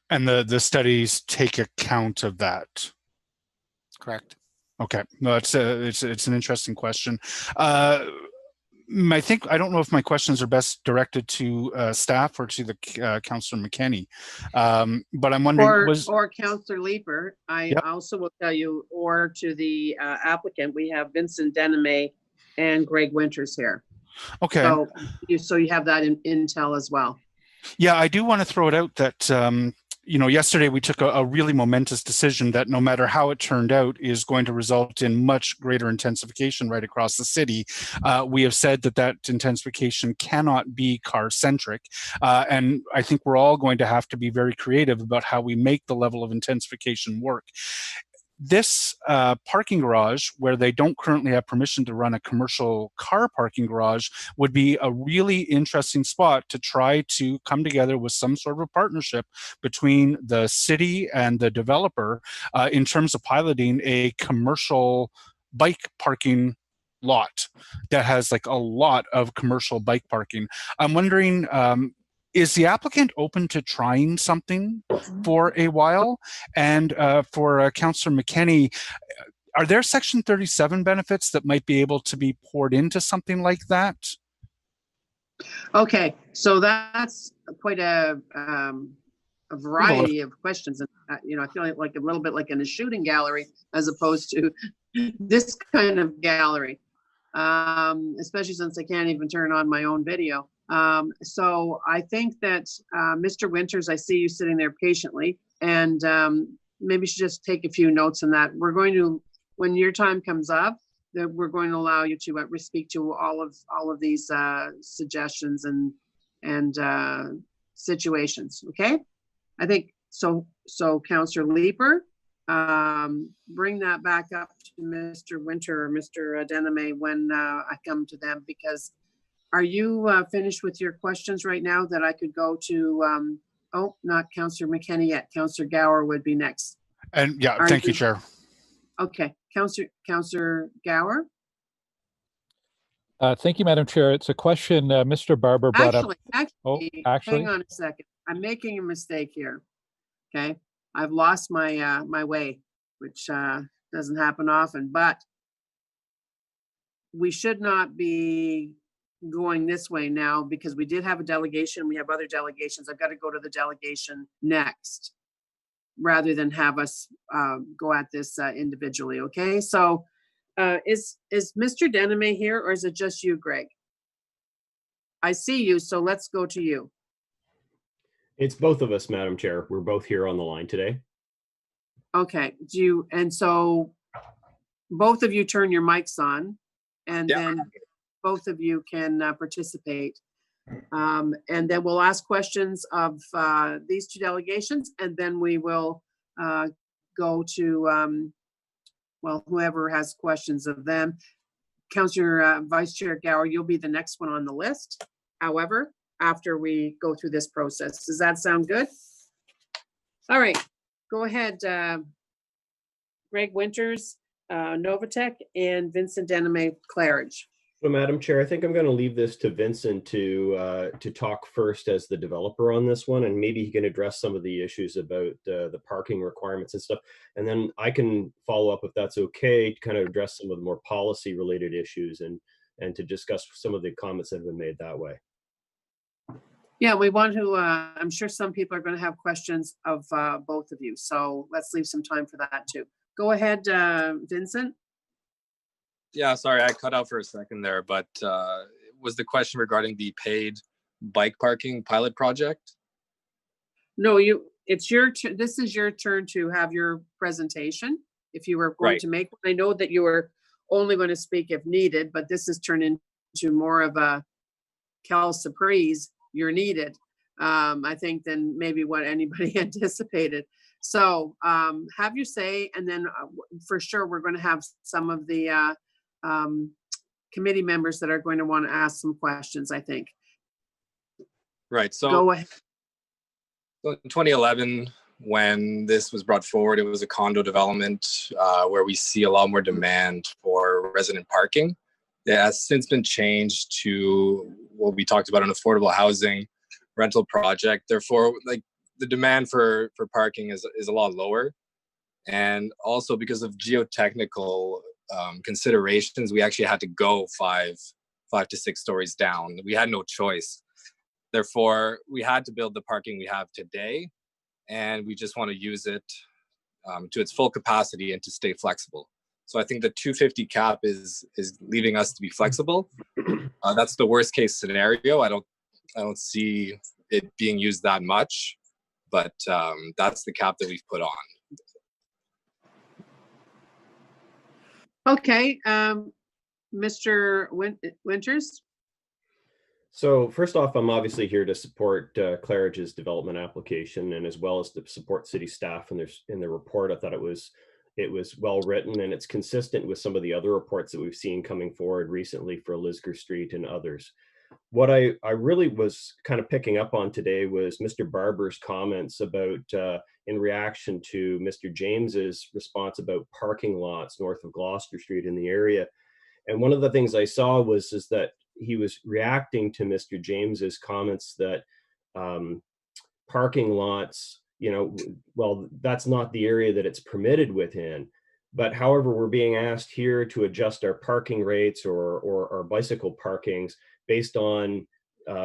And the studies take account of that. Correct. Okay, no, it's an interesting question. I think I don't know if my questions are best directed to staff or to the Councillor McKenney, but I'm wondering or Councillor Leeper. I Yep. also will tell you, or to the applicant, we have Vincent Deneme and Greg Winters here. Okay. So you have that in intel as well. Yeah, I do want to throw it out that yesterday we took a really momentous decision that no matter how it turned out is going to result in much greater intensification right across the city. We have said that intensification cannot be car-centric. And I think we're all going to have to be very creative about how we make the level of intensification work. This parking garage, where they don't currently have permission to run a commercial car parking garage, would be a really interesting spot to try to come together with some sort of a partnership between the city and the developer in terms of piloting a commercial bike parking lot that has like a lot of commercial bike parking. I'm wondering, is the applicant open to trying something for a while? And for Councillor McKenney, are there Section 37 benefits that might be able to be poured into something like that? Okay, so that's quite a variety of questions. And, I feel like a little bit like in a shooting gallery as opposed to this kind of gallery, especially since I can't even turn on my own video. So I think that Mr. Winters, I see you sitting there patiently, and maybe you should just take a few notes on that. We're going to, when your time comes up, that we're going to allow you to speak to all of these suggestions and situations. Okay, I think so. So Councillor Leeper, bring that back up to Mr. Winter or Mr. Deneme when I come to them, because are you finished with your questions right now that I could go to, not Councillor McKenney yet. Councillor Gower would be next. And yeah, thank you, Chair. Okay, Councillor Gower. Thank you, Madam Chair. It's a question Mr. Barber brought up. Actually, hang on a second. I'm making a mistake here. Okay, I've lost my my way, which doesn't happen often, but we should not be going this way now because we did have a delegation. We have other delegations. I've got to go to the delegation next rather than have us go at this individually. Okay, so is Mr. Deneme here, or is it just you, Greg? I see you, so let's go to you. It's both of us, Madam Chair. We're both here on the line today. Okay, and so both of you turn your mics on, and then both of you can participate. And then we'll ask questions of these two delegations, and then we will go to, well, whoever has questions of them. Councillor Vice Chair Gower, you'll be the next one on the list. However, after we go through this process, does that sound good? All right, go ahead. Greg Winters, Novatech, and Vincent Deneme, Claridge. So, Madam Chair, I think I'm going to leave this to Vincent to talk first as the developer on this one, and maybe he can address some of the issues about the parking requirements and stuff. And then I can follow up if that's okay to kind of address some of the more policy-related issues and to discuss some of the comments that have been made that way. Yeah, we want to, I'm sure some people are going to have questions of both of you, so let's leave some time for that too. Go ahead, Vincent. Yeah, sorry, I cut out for a second there, but was the question regarding the paid bike parking pilot project? No, it's your this is your turn to have your presentation. If you were going to make one, I know that you were only going to speak if needed, but this has turned into more of a Cal surprise. You're needed, I think, than maybe what anybody anticipated. So have your say, and then for sure we're going to have some of the committee members that are going to want to ask some questions, I think. Right, so go ahead. So in 2011, when this was brought forward, it was a condo development where we see a lot more demand for resident parking. It has since been changed to what we talked about, an affordable housing rental project. Therefore, like the demand for parking is a lot lower. And also because of geotechnical considerations, we actually had to go five to 6 stories down. We had no choice. Therefore, we had to build the parking we have today, and we just want to use it to its full capacity and to stay flexible. So I think the 250 cap is leaving us to be flexible. That's the worst case scenario. I don't see it being used that much, but that's the cap that we've put on. Okay, Mr. Winters? So first off, I'm obviously here to support Claridge's development application, and as well as to support city staff in their report. I thought it was well written, and it's consistent with some of the other reports that we've seen coming forward recently for Gloucester Street and others. What I really was kind of picking up on today was Mr. Barber's comments about, in reaction to Mr. James's response about parking lots north of Gloucester Street in the area. And one of the things I saw was that he was reacting to Mr. James's comments that parking lots, well, that's not the area that it's permitted within. But however, we're being asked here to adjust our parking rates or our bicycle parkings based on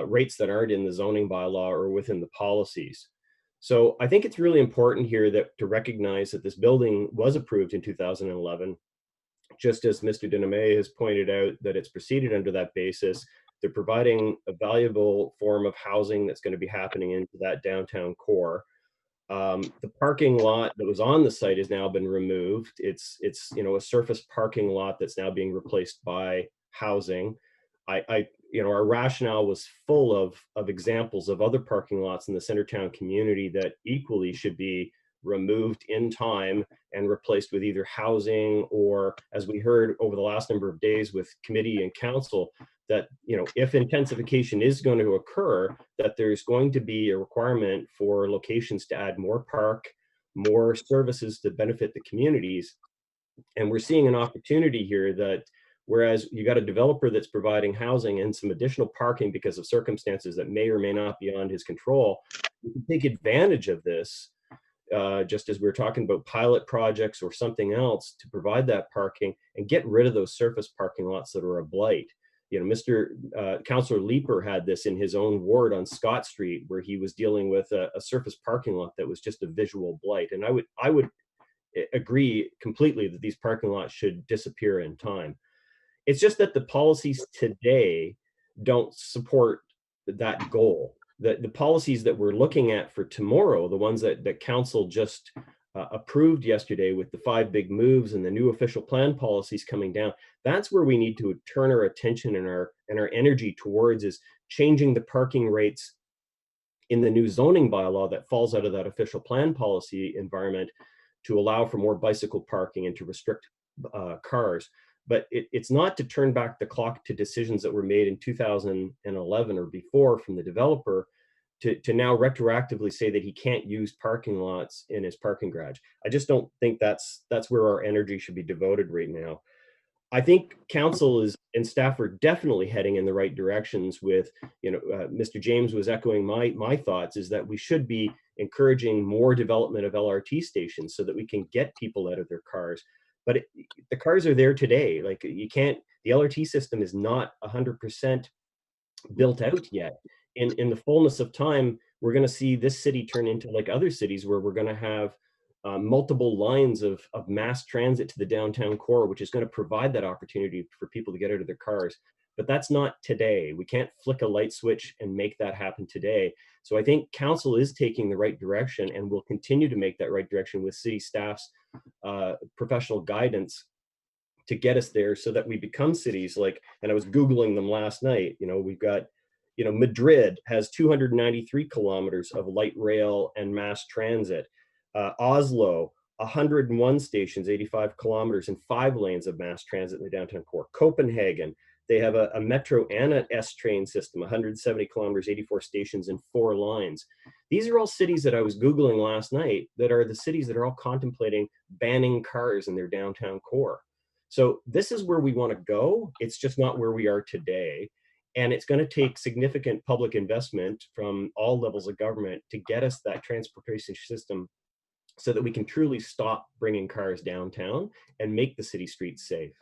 rates that aren't in the zoning bylaw or within the policies. So I think it's really important here to recognize that this building was approved in 2011. Just as Mr. Diname has pointed out, that it's proceeded under that basis. They're providing a valuable form of housing that's going to be happening into that downtown core. The parking lot that was on the site has now been removed. It's a surface parking lot that's now being replaced by housing. Our rationale was full of examples of other parking lots in the Centertown community that equally should be removed in time and replaced with either housing or, as we heard over the last number of days with committee and council, that if intensification is going to occur, that there's going to be a requirement for locations to add more park, more services to benefit the communities. And we're seeing an opportunity here that whereas you got a developer that's providing housing and some additional parking because of circumstances that may or may not be beyond his control, we can take advantage of this, just as we were talking about pilot projects or something else, to provide that parking and get rid of those surface parking lots that are a blight. Councillor Leeper had this in his own ward on Scott Street, where he was dealing with a surface parking lot that was just a visual blight. And I would agree completely that these parking lots should disappear in time. It's just that the policies today don't support that goal. The policies that we're looking at for tomorrow, the ones that council just approved yesterday with the 5 big moves and the new official plan policies coming down, that's where we need to turn our attention and our energy towards, is changing the parking rates in the new zoning bylaw that falls out of that official plan policy environment to allow for more bicycle parking and to restrict cars. But it's not to turn back the clock to decisions that were made in 2011 or before from the developer to now retroactively say that he can't use parking lots in his parking garage. I just don't think that's where our energy should be devoted right now. I think council and staff are definitely heading in the right directions with, Mr. James was echoing my thoughts, is that we should be encouraging more development of LRT stations so that we can get people out of their cars. But the cars are there today. Like, the LRT system is not 100% built out yet. In the fullness of time, we're going to see this city turn into like other cities where we're going to have multiple lines of mass transit to the downtown core, which is going to provide that opportunity for people to get out of their cars. But that's not today. We can't flick a light switch and make that happen today. So I think council is taking the right direction and will continue to make that right direction with city staff's professional guidance to get us there, so that we become cities like, and I was Googling them last night, we've got, Madrid has 293 kilometers of light rail and mass transit. Oslo, 101 stations, 85 kilometers and 5 lanes of mass transit in the downtown core. Copenhagen, they have a metro and an S train system, 170 kilometers, 84 stations and 4 lines. These are all cities that I was Googling last night that are the cities that are all contemplating banning cars in their downtown core. So this is where we want to go. It's just not where we are today. And it's going to take significant public investment from all levels of government to get us that transportation system so that we can truly stop bringing cars downtown and make the city streets safe.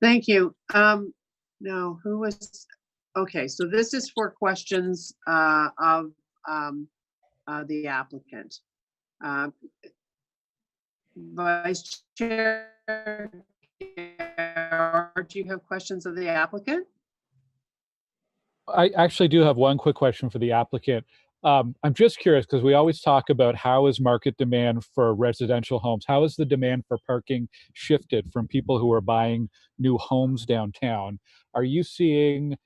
Thank you. Now, who was, okay, so this is for questions of the applicant. Vice Chair, do you have questions of the applicant? I actually do have one quick question for the applicant. I'm just curious because we always talk about how is market demand for residential homes? How has the demand for parking shifted from people who are buying new homes downtown? Are you seeing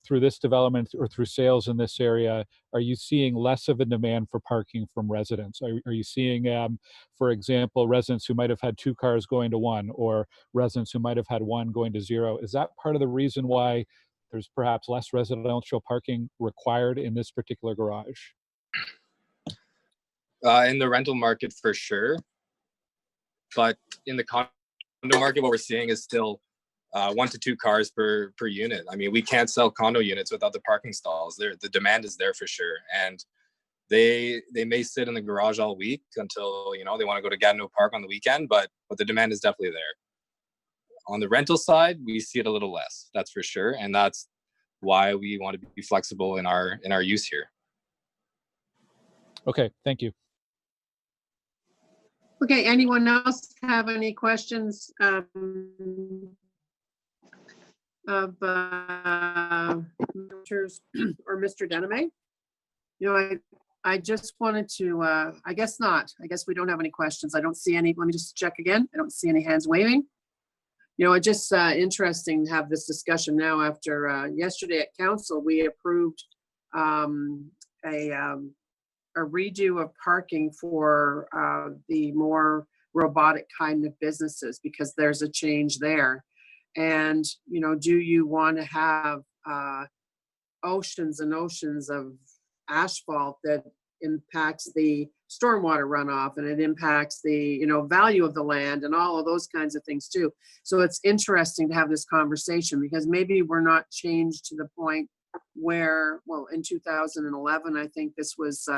through this development or through sales in this area, are you seeing less of a demand for parking from residents? Are you seeing, for example, residents who might have had 2 cars going to 1 or residents who might have had 1 going to 0? Is that part of the reason why there's perhaps less residential parking required in this particular garage? In the rental market for sure, but in the condo market, what we're seeing is still 1 to 2 cars per unit. I mean, we can't sell condo units without the parking stalls. The demand is there for sure, and they may sit in the garage all week until they want to go to Gatineau Park on the weekend, but the demand is definitely there. On the rental side, we see it a little less, that's for sure, and that's why we want to be flexible in our use here. Okay, thank you. Okay, anyone else have any questions of or Mr. Deneme? I just wanted to, I guess not. I guess we don't have any questions. I don't see any. Let me just check again. I don't see any hands waving. It's just interesting to have this discussion now after yesterday at council, we approved a redo of parking for the more robotic kind of businesses because there's a change there. And, do you want to have oceans and oceans of asphalt that impacts the stormwater runoff and it impacts the value of the land and all of those kinds of things too. So it's interesting to have this conversation because maybe we're not changed to the point where, well, in 2011 I think this was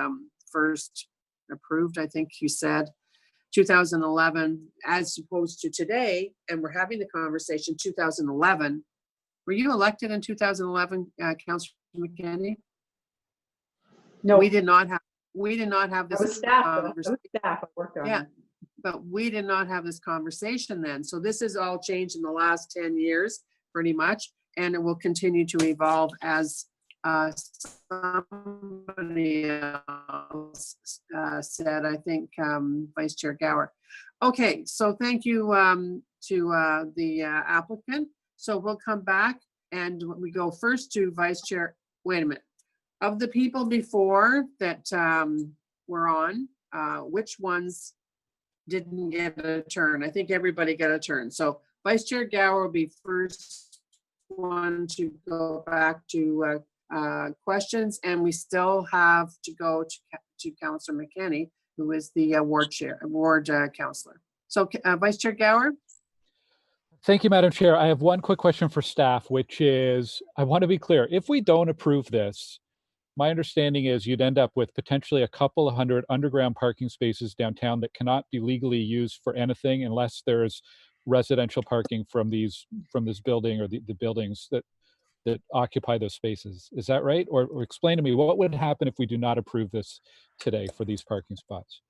first approved, I think you said 2011 as opposed to today, and we're having the conversation 2011. Were you elected in 2011, Councillor McKenney? No, we did not have this. I was staff. I worked on it. But we did not have this conversation then. So this has all changed in the last 10 years, pretty much, and it will continue to evolve as somebody else said, I think Vice Chair Gower. Okay, so thank you to the applicant. So we'll come back and we go first to Vice Chair. Wait a minute. Of the people before that were on, which ones didn't get a turn? I think everybody got a turn. So Vice Chair Gower will be first one to go back to questions, and we still have to go to Councillor McKenney, who is the ward councillor. So Vice Chair Gower. Thank you, Madam Chair. I have one quick question for staff, which is, I want to be clear. If we don't approve this, my understanding is you'd end up with potentially a couple of hundred underground parking spaces downtown that cannot be legally used for anything unless there's residential parking from this building or the buildings that occupy those spaces. Is that right? Or explain to me what would happen if we do not approve this today for these parking spots?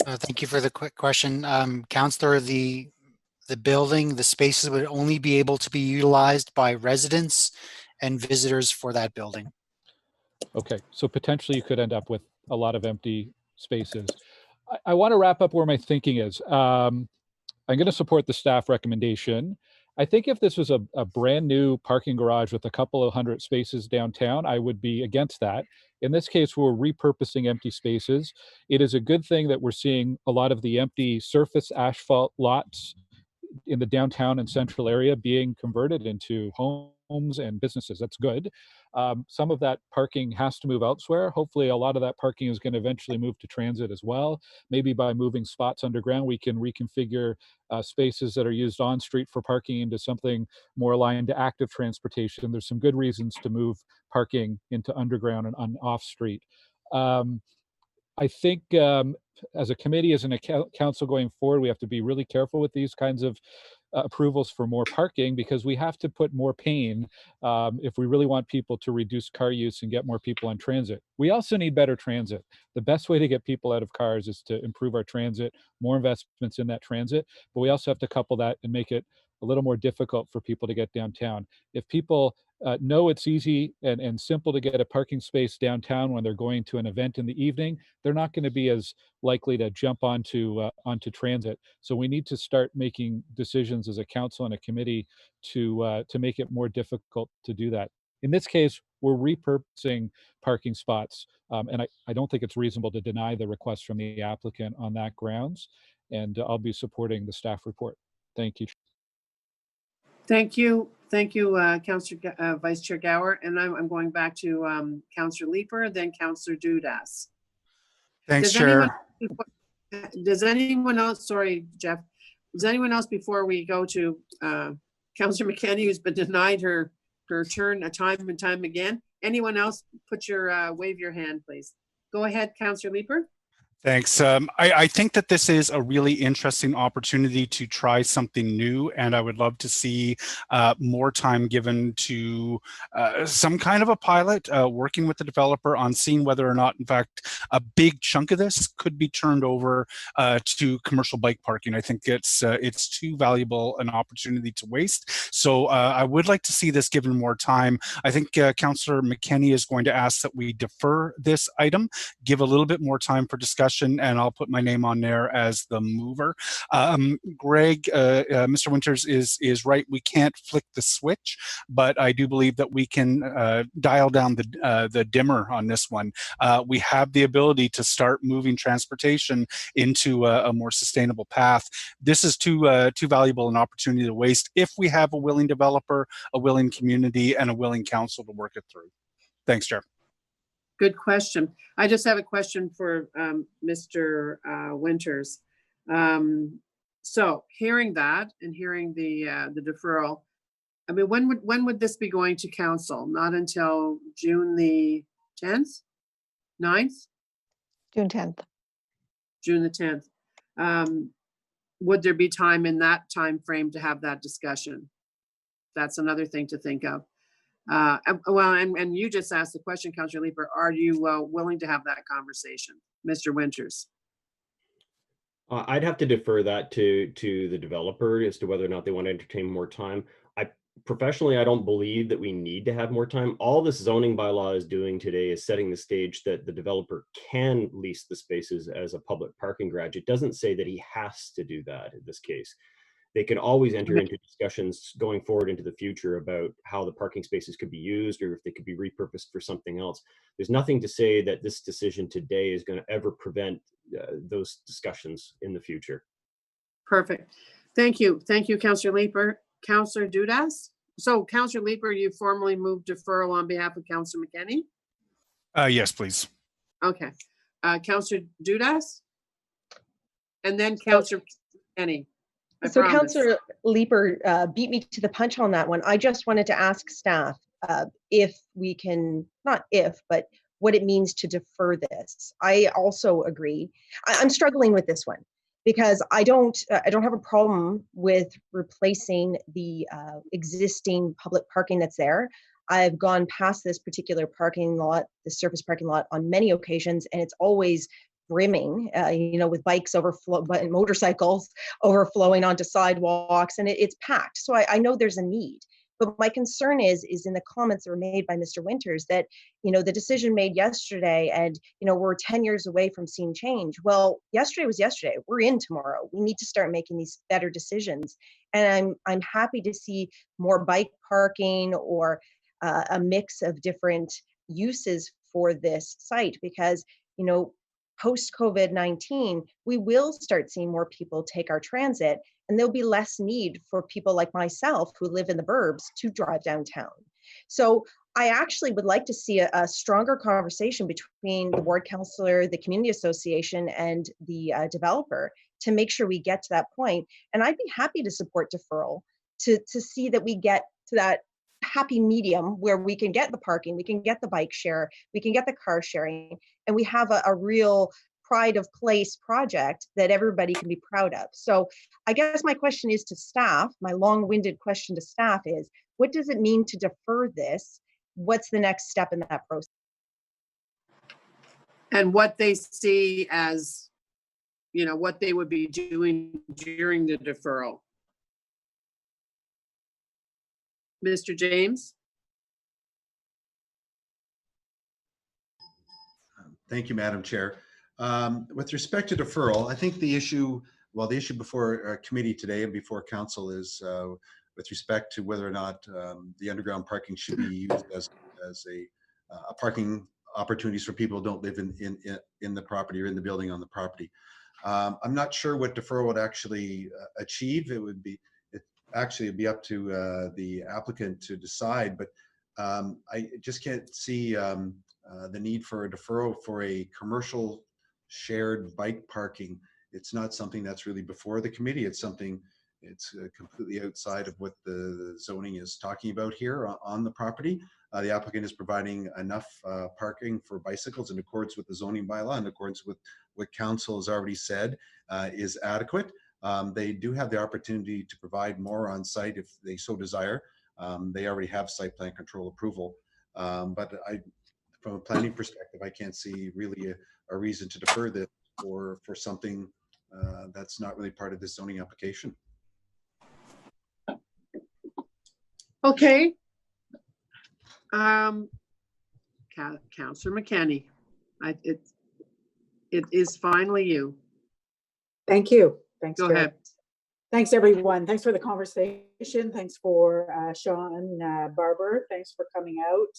Thank you for the quick question. Councillor, the building, the spaces would only be able to be utilized by residents and visitors for that building. Okay, so potentially you could end up with a lot of empty spaces. I want to wrap up where my thinking is. I'm going to support the staff recommendation. I think if this was a brand new parking garage with a couple of hundred spaces downtown, I would be against that. In this case, we're repurposing empty spaces. It is a good thing that we're seeing a lot of the empty surface asphalt lots in the downtown and central area being converted into homes homes and businesses. That's good. Some of that parking has to move elsewhere. Hopefully a lot of that parking is going to eventually move to transit as well. Maybe by moving spots underground, we can reconfigure spaces that are used on street for parking into something more aligned to active transportation. There's some good reasons to move parking into underground and off street. I think as a committee, as an council going forward, we have to be really careful with these kinds of approvals for more parking, because we have to put more pain if we really want people to reduce car use and get more people on transit. We also need better transit. The best way to get people out of cars is to improve our transit, more investments in that transit, but we also have to couple that and make it a little more difficult for people to get downtown. If people know it's easy and simple to get a parking space downtown when they're going to an event in the evening, they're not going to be as likely to jump onto transit. So we need to start making decisions as a council and a committee to make it more difficult to do that. In this case, we're repurposing parking spots, and I don't think it's reasonable to deny the request from the applicant on that grounds. And I'll be supporting the staff report. Thank you. Thank you. Thank you, Councillor Vice Chair Gower. And I'm going back to Councillor Leeper, then Councillor Dudas. Thanks, Chair. Does anyone else, sorry, Jeff, does anyone else before we go to Councillor McKenney, who's been denied her turn time and time again? Anyone else, put your, wave your hand, please. Go ahead, Councillor Leeper. Thanks. I think that this is a really interesting opportunity to try something new, and I would love to see more time given to some kind of a pilot, working with the developer on seeing whether or not, in fact, a big chunk of this could be turned over to commercial bike parking. I think it's too valuable an opportunity to waste. So I would like to see this given more time. I think Councillor McKenney is going to ask that we defer this item, give a little bit more time for discussion, and I'll put my name on there as the mover. Greg, Mr. Winters is right. We can't flick the switch, but I do believe that we can dial down the dimmer on this one. We have the ability to start moving transportation into a more sustainable path. This is too valuable an opportunity to waste if we have a willing developer, a willing community, and a willing council to work it through. Thanks, Chair. Good question. I just have a question for Mr. Winters. So hearing that and hearing the deferral, I mean, when would this be going to council? Not until June the 10th, 9th? June 10th. June the 10th. Would there be time in that time frame to have that discussion? That's another thing to think of. Well, and you just asked the question, Councillor Leeper, are you willing to have that conversation? Mr. Winters. I'd have to defer that to the developer as to whether or not they want to entertain more time. Professionally, I don't believe that we need to have more time. All this zoning bylaw is doing today is setting the stage that the developer can lease the spaces as a public parking garage. It doesn't say that he has to do that in this case. They can always enter into discussions going forward into the future about how the parking spaces could be used or if they could be repurposed for something else. There's nothing to say that this decision today is going to ever prevent those discussions in the future. Perfect. Thank you. Thank you, Councillor Leeper. Councillor Dudas? So, Councillor Leeper, you formally moved deferral on behalf of Councillor McKenney? Yes, please. Okay. Councillor Dudas? And then Councillor McKenney. So Councillor Leeper beat me to the punch on that one. I just wanted to ask staff if we can, not if, but what it means to defer this. I also agree. I'm struggling with this one because I don't have a problem with replacing the existing public parking that's there. I've gone past this particular parking lot, the surface parking lot, on many occasions, and it's always brimming, with bikes and motorcycles overflowing onto sidewalks, and it's packed. So I know there's a need. But my concern is in the comments that were made by Mr. Winters that, the decision made yesterday and, we're 10 years away from seeing change. Well, yesterday was yesterday. We're in tomorrow. We need to start making these better decisions. And I'm happy to see more bike parking or a mix of different uses for this site because, post COVID-19, we will start seeing more people take our transit, and there'll be less need for people like myself who live in the burbs to drive downtown. So I actually would like to see a stronger conversation between the ward councillor, the community association, and the developer to make sure we get to that point. And I'd be happy to support deferral to see that we get to that happy medium where we can get the parking, we can get the bike share, we can get the car sharing, and we have a real pride of place project that everybody can be proud of. So I guess my question is to staff, my long-winded question to staff is, what does it mean to defer this? What's the next step in that process? And what they see as, you know, what they would be doing during the deferral. Mr. James? Thank you, Madam Chair. With respect to deferral, I think the issue, well, the issue before committee today and before council is with respect to whether or not the underground parking should be used as a parking opportunities for people who don't live in the property or in the building on the property. I'm not sure what deferral would actually achieve. It actually it'd be up to the applicant to decide, but I just can't see the need for a deferral for a commercial shared bike parking. It's not something that's really before the committee. It's something, it's completely outside of what the zoning is talking about here on the property. The applicant is providing enough parking for bicycles in accordance with the zoning bylaw, in accordance with what council has already said is adequate. They do have the opportunity to provide more on site if they so desire. They already have site plan control approval. But from a planning perspective, I can't see really a reason to defer this for something that's not really part of this zoning application. Okay. Councillor McKenney, it is finally you. Thank you. Thanks. Go Chair. ahead. Thanks, everyone. Thanks for the conversation. Thanks for Sean, Barbara. Thanks for coming out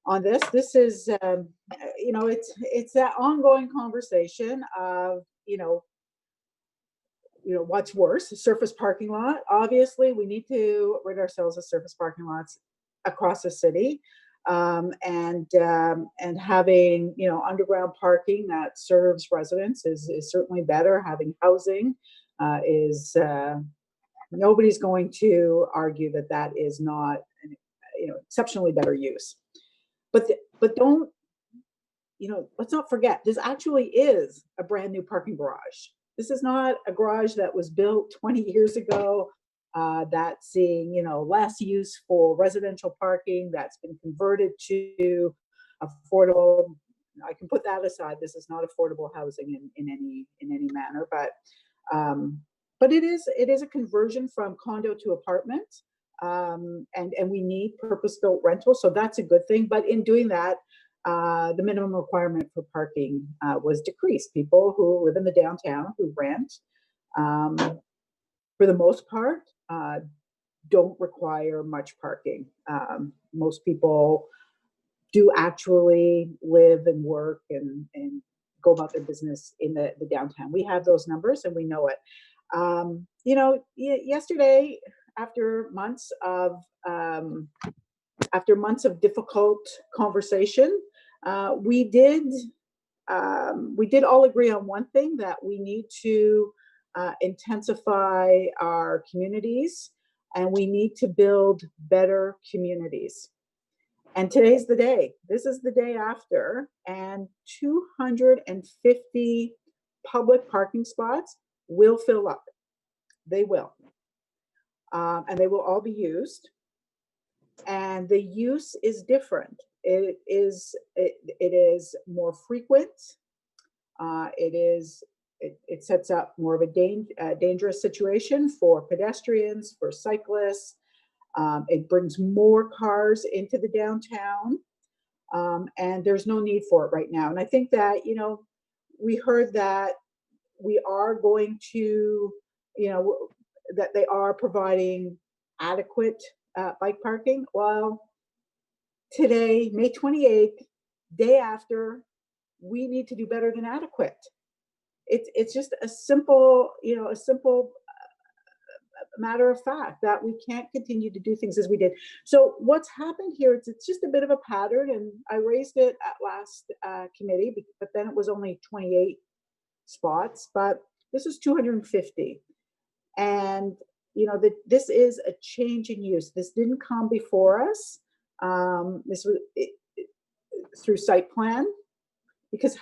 on this. This is, you know, it's that ongoing conversation of, you know, what's worse, a surface parking lot. Obviously, we need to rid ourselves of surface parking lots across the city, and having, you know, underground parking that serves residents is certainly better. Having housing is nobody's going to argue that that is not an, you know, exceptionally better use. But don't, you know, let's not forget, this actually is a brand new parking garage. This is not a garage that was built 20 years ago, that's seeing, you know, less use for residential parking, that's been converted to affordable. I can put that aside. This is not affordable housing in any manner, but it is a conversion from condo to apartment, and we need purpose-built rental, so that's a good thing. But in doing that, the minimum requirement for parking was decreased. People who live in the downtown who rent, for the most part, don't require much parking. Most people do actually live and work and go about their business in the downtown. We have those numbers and we know it. You know, yesterday, after months of difficult conversation, we did all agree on one thing, that we need to intensify our communities, and we need to build better communities. And today's the day. This is the day after, and 250 public parking spots will fill up. They will. And they will all be used. And the use is different. It is more frequent. It sets up more of a dangerous situation for pedestrians, for cyclists. It brings more cars into the downtown, and there's no need for it right now. And I think that, you know, we heard that we are going to, you know, that they are providing adequate bike parking. Well, today, May 28th, day after we need to do better than adequate. It's just a simple, a simple matter of fact that we can't continue to do things as we did. So what's happened here, it's just a bit of a pattern, and I raised it at last committee, but then it was only 28 spots, but this is 250. And this is a change in use. This didn't come before us. This was through site plan, because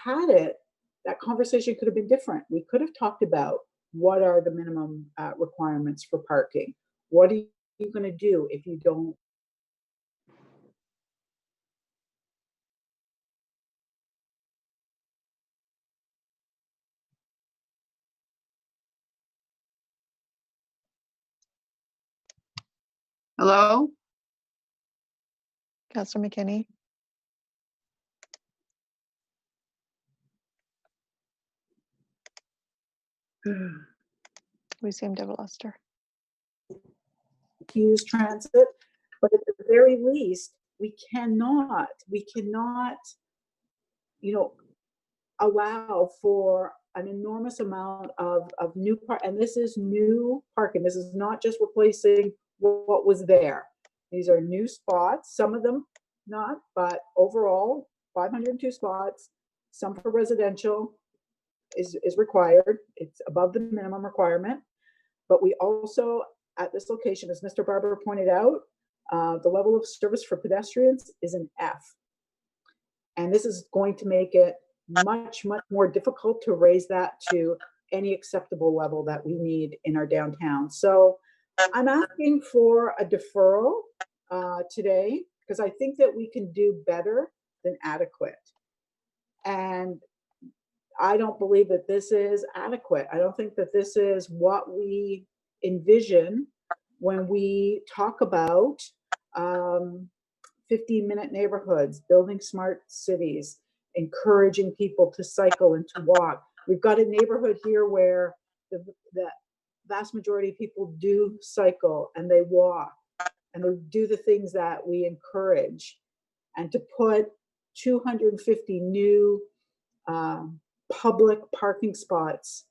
that conversation could have been different. We could have talked about what are the minimum requirements for parking. What are you going to do if you don't? Hello? Councillor McKinney. We seem to have lost her. Use transit, but at the very least, we cannot, allow for an enormous amount of new and this is new parking. This is not just replacing what was there. These are new spots, some of them not, but overall 502 spots, some for residential is required. It's above the minimum requirement. But we also, at this location, as Mr. Barber pointed out, the level of service for pedestrians is an F. And this is going to make it much, much more difficult to raise that to any acceptable level that we need in our downtown. So I'm asking for a deferral today, because I think that we can do better than adequate. And I don't believe that this is adequate. I don't think that this is what we envision when we talk about 15-minute neighborhoods, building smart cities, encouraging people to cycle and to walk. We've got a neighborhood here where the vast majority of people do cycle and they walk and they do the things that we encourage. And to put 250 new public parking spots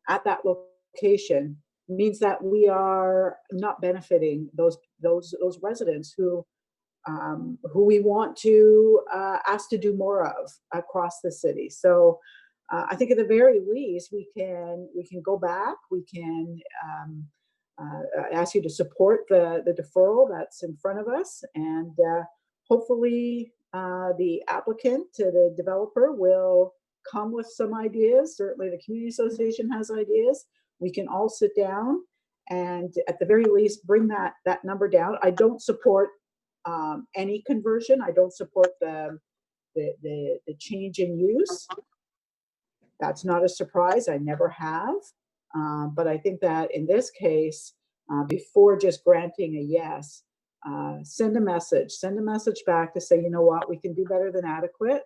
at that location means that we are not benefiting those residents who we want to ask to do more of across the city. So I think at the very least we can go back. We can ask you to support the deferral that's in front of us, and hopefully the applicant, the developer, will come with some ideas. Certainly the community association has ideas. We can all sit down and at the very least bring that number down. I don't support any conversion. I don't support the change in use. That's not a surprise. I never have. But I think that in this case, before just granting a yes, send a message back to say, you know what, we can do better than adequate.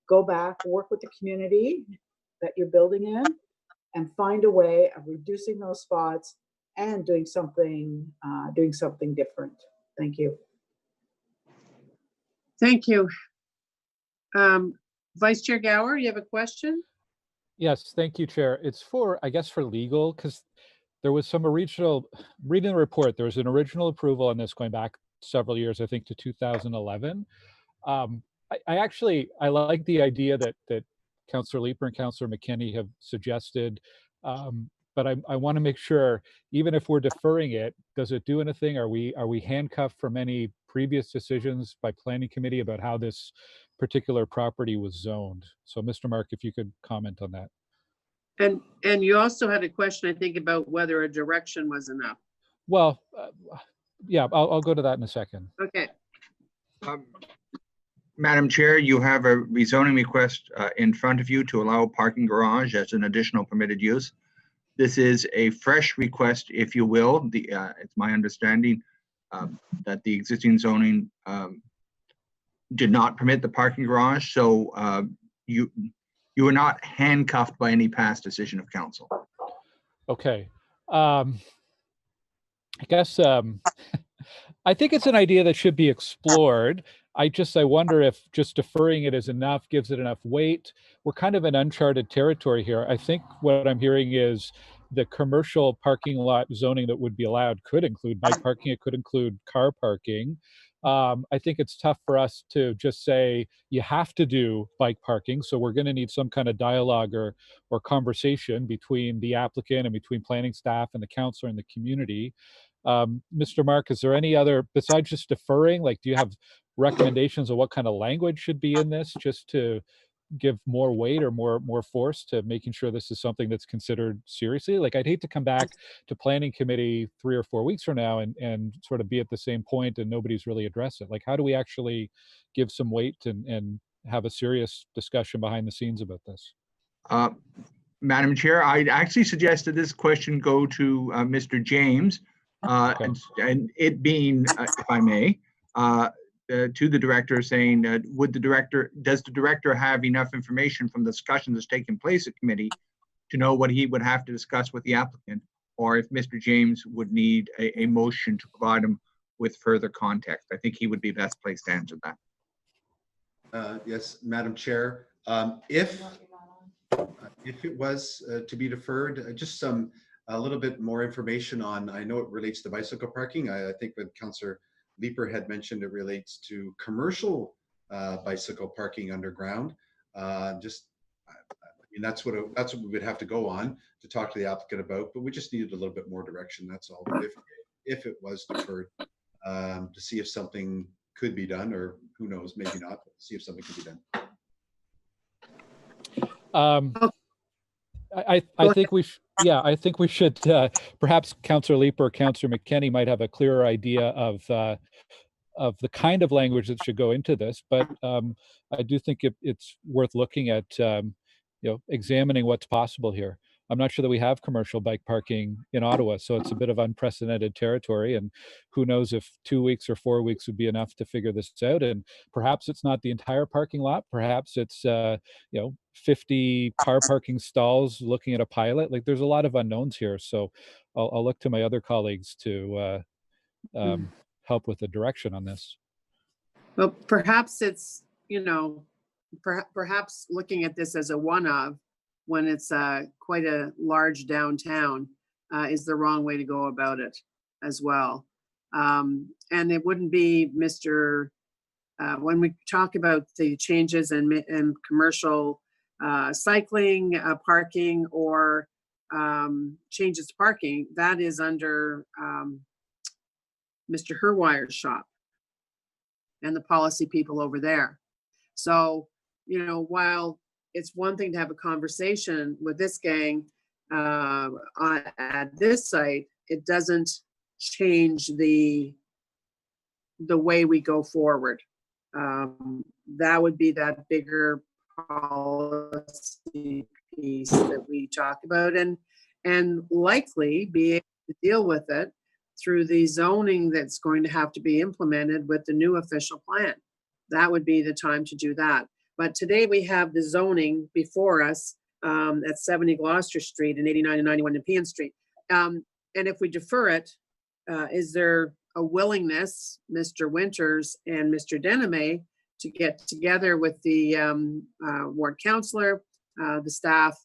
Go back, work with the community that you're building in, and find a way of reducing those spots and doing something different. Thank you. Thank you. Vice Chair Gower, you have a question? Yes, thank you, Chair. It's for, I guess, for legal, because there was some original, reading the report, there was an original approval on this going back several years, I think to 2011. I like the idea that Councillor Leeper and Councillor McKinney have suggested, but I want to make sure, even if we're deferring it, does it do anything? Are we handcuffed from any previous decisions by Planning Committee about how this particular property was zoned? So, Mr. Mark, if you could comment on that. And you also had a question, I think, about whether a direction was enough. Well, yeah, I'll go to that in a second. Okay. Madam Chair, you have a rezoning request in front of you to allow a parking garage as an additional permitted use. This is a fresh request, if you will. It's my understanding that the existing zoning did not permit the parking garage, so you are not handcuffed by any past decision of council. Okay. I guess I think it's an idea that should be explored. I wonder if just deferring it is enough, gives it enough weight. We're kind of in uncharted territory here. I think what I'm hearing is the commercial parking lot zoning that would be allowed could include bike parking. It could include car parking. I think it's tough for us to just say you have to do bike parking. So we're going to need some kind of dialogue or conversation between the applicant and between planning staff and the councilor and the community. Mr. Mark, is there any other, besides just deferring, like, do you have recommendations of what kind of language should be in this, just to give more weight or more force to making sure this is something that's considered seriously? Like, I'd hate to come back to planning committee 3 or 4 weeks from now and sort of be at the same point and nobody's really addressed it. Like, how do we actually give some weight and have a serious discussion behind the scenes about this? Madam Chair, I'd actually suggest that this question go to Mr. James, Okay. and it being, if I may, to the director, saying, does the director have enough information from the discussion that's taking place at committee to know what he would have to discuss with the applicant, or if Mr. James would need a motion to provide him with further context? I think he would be best placed to answer that. Yes, Madam Chair. If it was to be deferred, just a little bit more information on, I know it relates to bicycle parking. I think when Councillor Leeper had mentioned it relates to commercial bicycle parking underground. I mean, that's what we would have to go on to talk to the applicant about, but we just needed a little bit more direction, that's all. If it was deferred, to see if something could be done, or who knows, maybe not, but see if something could be done. I think I think we should perhaps Councillor Leeper or Councillor McKenney might have a clearer idea of the kind of language that should go into this, but I do think it's worth looking at examining what's possible here. I'm not sure that we have commercial bike parking in Ottawa, so it's a bit of unprecedented territory, and who knows if 2 weeks or 4 weeks would be enough to figure this out. And perhaps it's not the entire parking lot, perhaps it's 50 car parking stalls looking at a pilot. Like, there's a lot of unknowns here, so I'll look to my other colleagues to help with the direction on this. Well, perhaps it's, perhaps looking at this as a one-of, when it's quite a large downtown, is the wrong way to go about it as well. And it wouldn't be when we talk about the changes in commercial cycling, parking, or changes to parking, that is under Mr. Herwire's shop and the policy people over there. So, while it's one thing to have a conversation with this gang at this site, it doesn't change the way we go forward. That would be that bigger policy piece that we talk about, and likely be able to deal with it through the zoning that's going to have to be implemented with the new official plan. That would be the time to do that. But today we have the zoning before us at 70 Gloucester Street and 89 and 91 Nepean Street. And if we defer it, is there a willingness, Mr. Winters and Mr. Deneme, to get together with the ward councillor, the staff,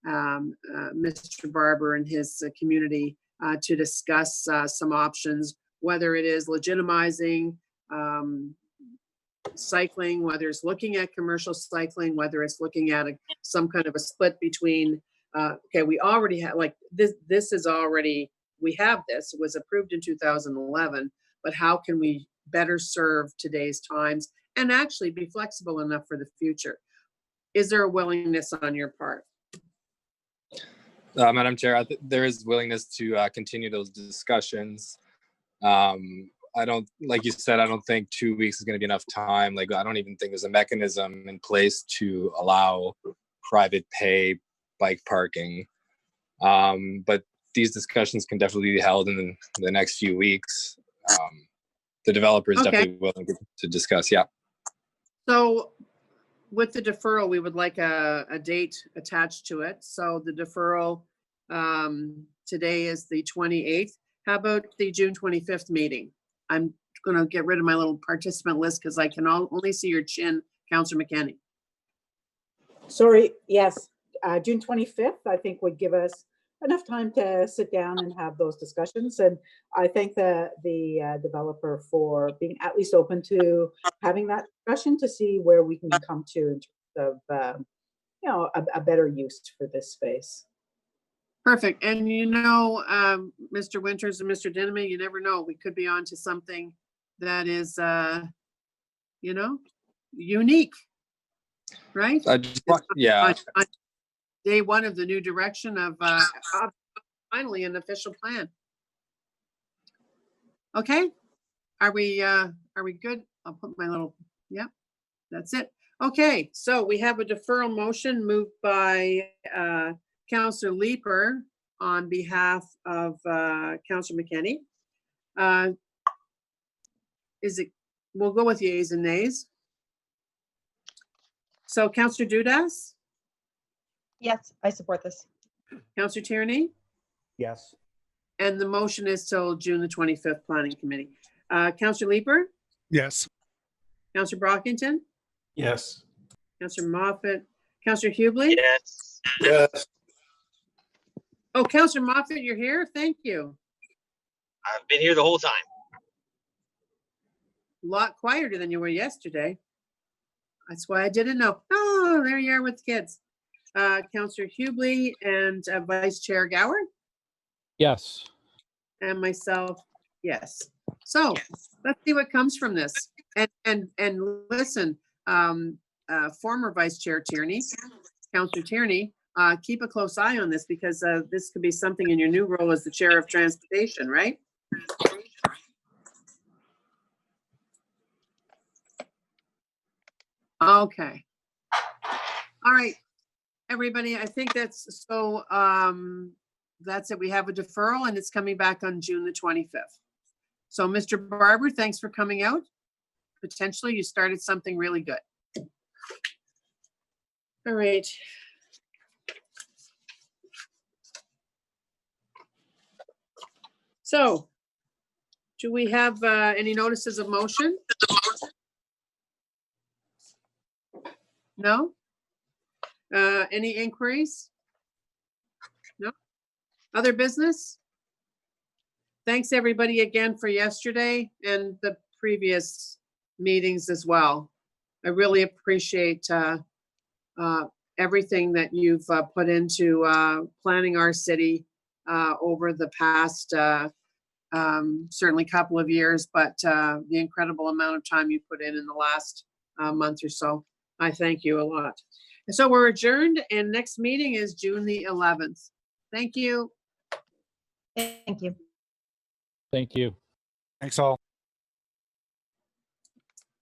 Mr. Barber and his community, to discuss some options, whether it is legitimizing cycling, whether it's looking at commercial cycling, whether it's looking at some kind of a split between, okay, we already have, like, this is already, we have this, it was approved in 2011, but how can we better serve today's times and actually be flexible enough for the future? Is there a willingness on your part? Madam Chair, there is willingness to continue those discussions. I don't, like you said, I don't think 2 weeks is going to be enough time. Like, I don't even think there's a mechanism in place to allow private pay bike parking. But these discussions can definitely be held in the next few weeks. The developer is definitely willing to discuss. Yeah. So with the deferral, we would like a date attached to it. So the deferral today is the 28th. How about the June 25th meeting? I'm going to get rid of my little participant list because I can only see your chin, Councillor McKenney. Sorry, yes, June 25th, I think would give us enough time to sit down and have those discussions. And I thank the developer for being at least open to having that discussion to see where we can come to in terms of, you know, a better use for this space. Perfect. And you know, Mr. Winters and Mr. Dinniman, you never know. We could be on to something that is, you know, unique, right? Yeah. On day one of the new direction of finally an official plan. Okay, are we good? I'll put my little, yeah, that's it. Okay, so we have a deferral motion moved by Councillor Leeper on behalf of Councillor McKenney. We'll go with yeas and nays. So Councillor Dudas? Yes, I support this. Councillor Tierney? Yes. And the motion is till June the 25th, Planning Committee. Councillor Leeper? Yes. Councillor Brockington? Yes. Councillor Moffat? Councillor Hubley? Yes. Yes. Oh, Councillor Moffat, you're here? Thank you. I've been here the whole time. A lot quieter than you were yesterday. That's why I didn't know. Oh, there you are with the kids. Councillor Hubley and Vice Chair Gower? Yes. And myself, yes. So let's see what comes from this. And listen, former Vice Chair Tierney, Councillor Tierney, keep a close eye on this because this could be something in your new role as the Chair of Transportation, right? Okay. All right, everybody, I think that's so, that's it. We have a deferral and it's coming back on June the 25th. So Mr. Barber, thanks for coming out. Potentially you started something really good. All right. So do we have any notices of motion? No? Any inquiries? No? Other business? Thanks everybody again for yesterday and the previous meetings as well. I really appreciate everything that you've put into planning our city over the past certainly couple of years, but the incredible amount of time you put in the last month or so. I thank you a lot. And so we're adjourned and next meeting is June the 11th. Thank you. Thank you. Thank you. Thanks all.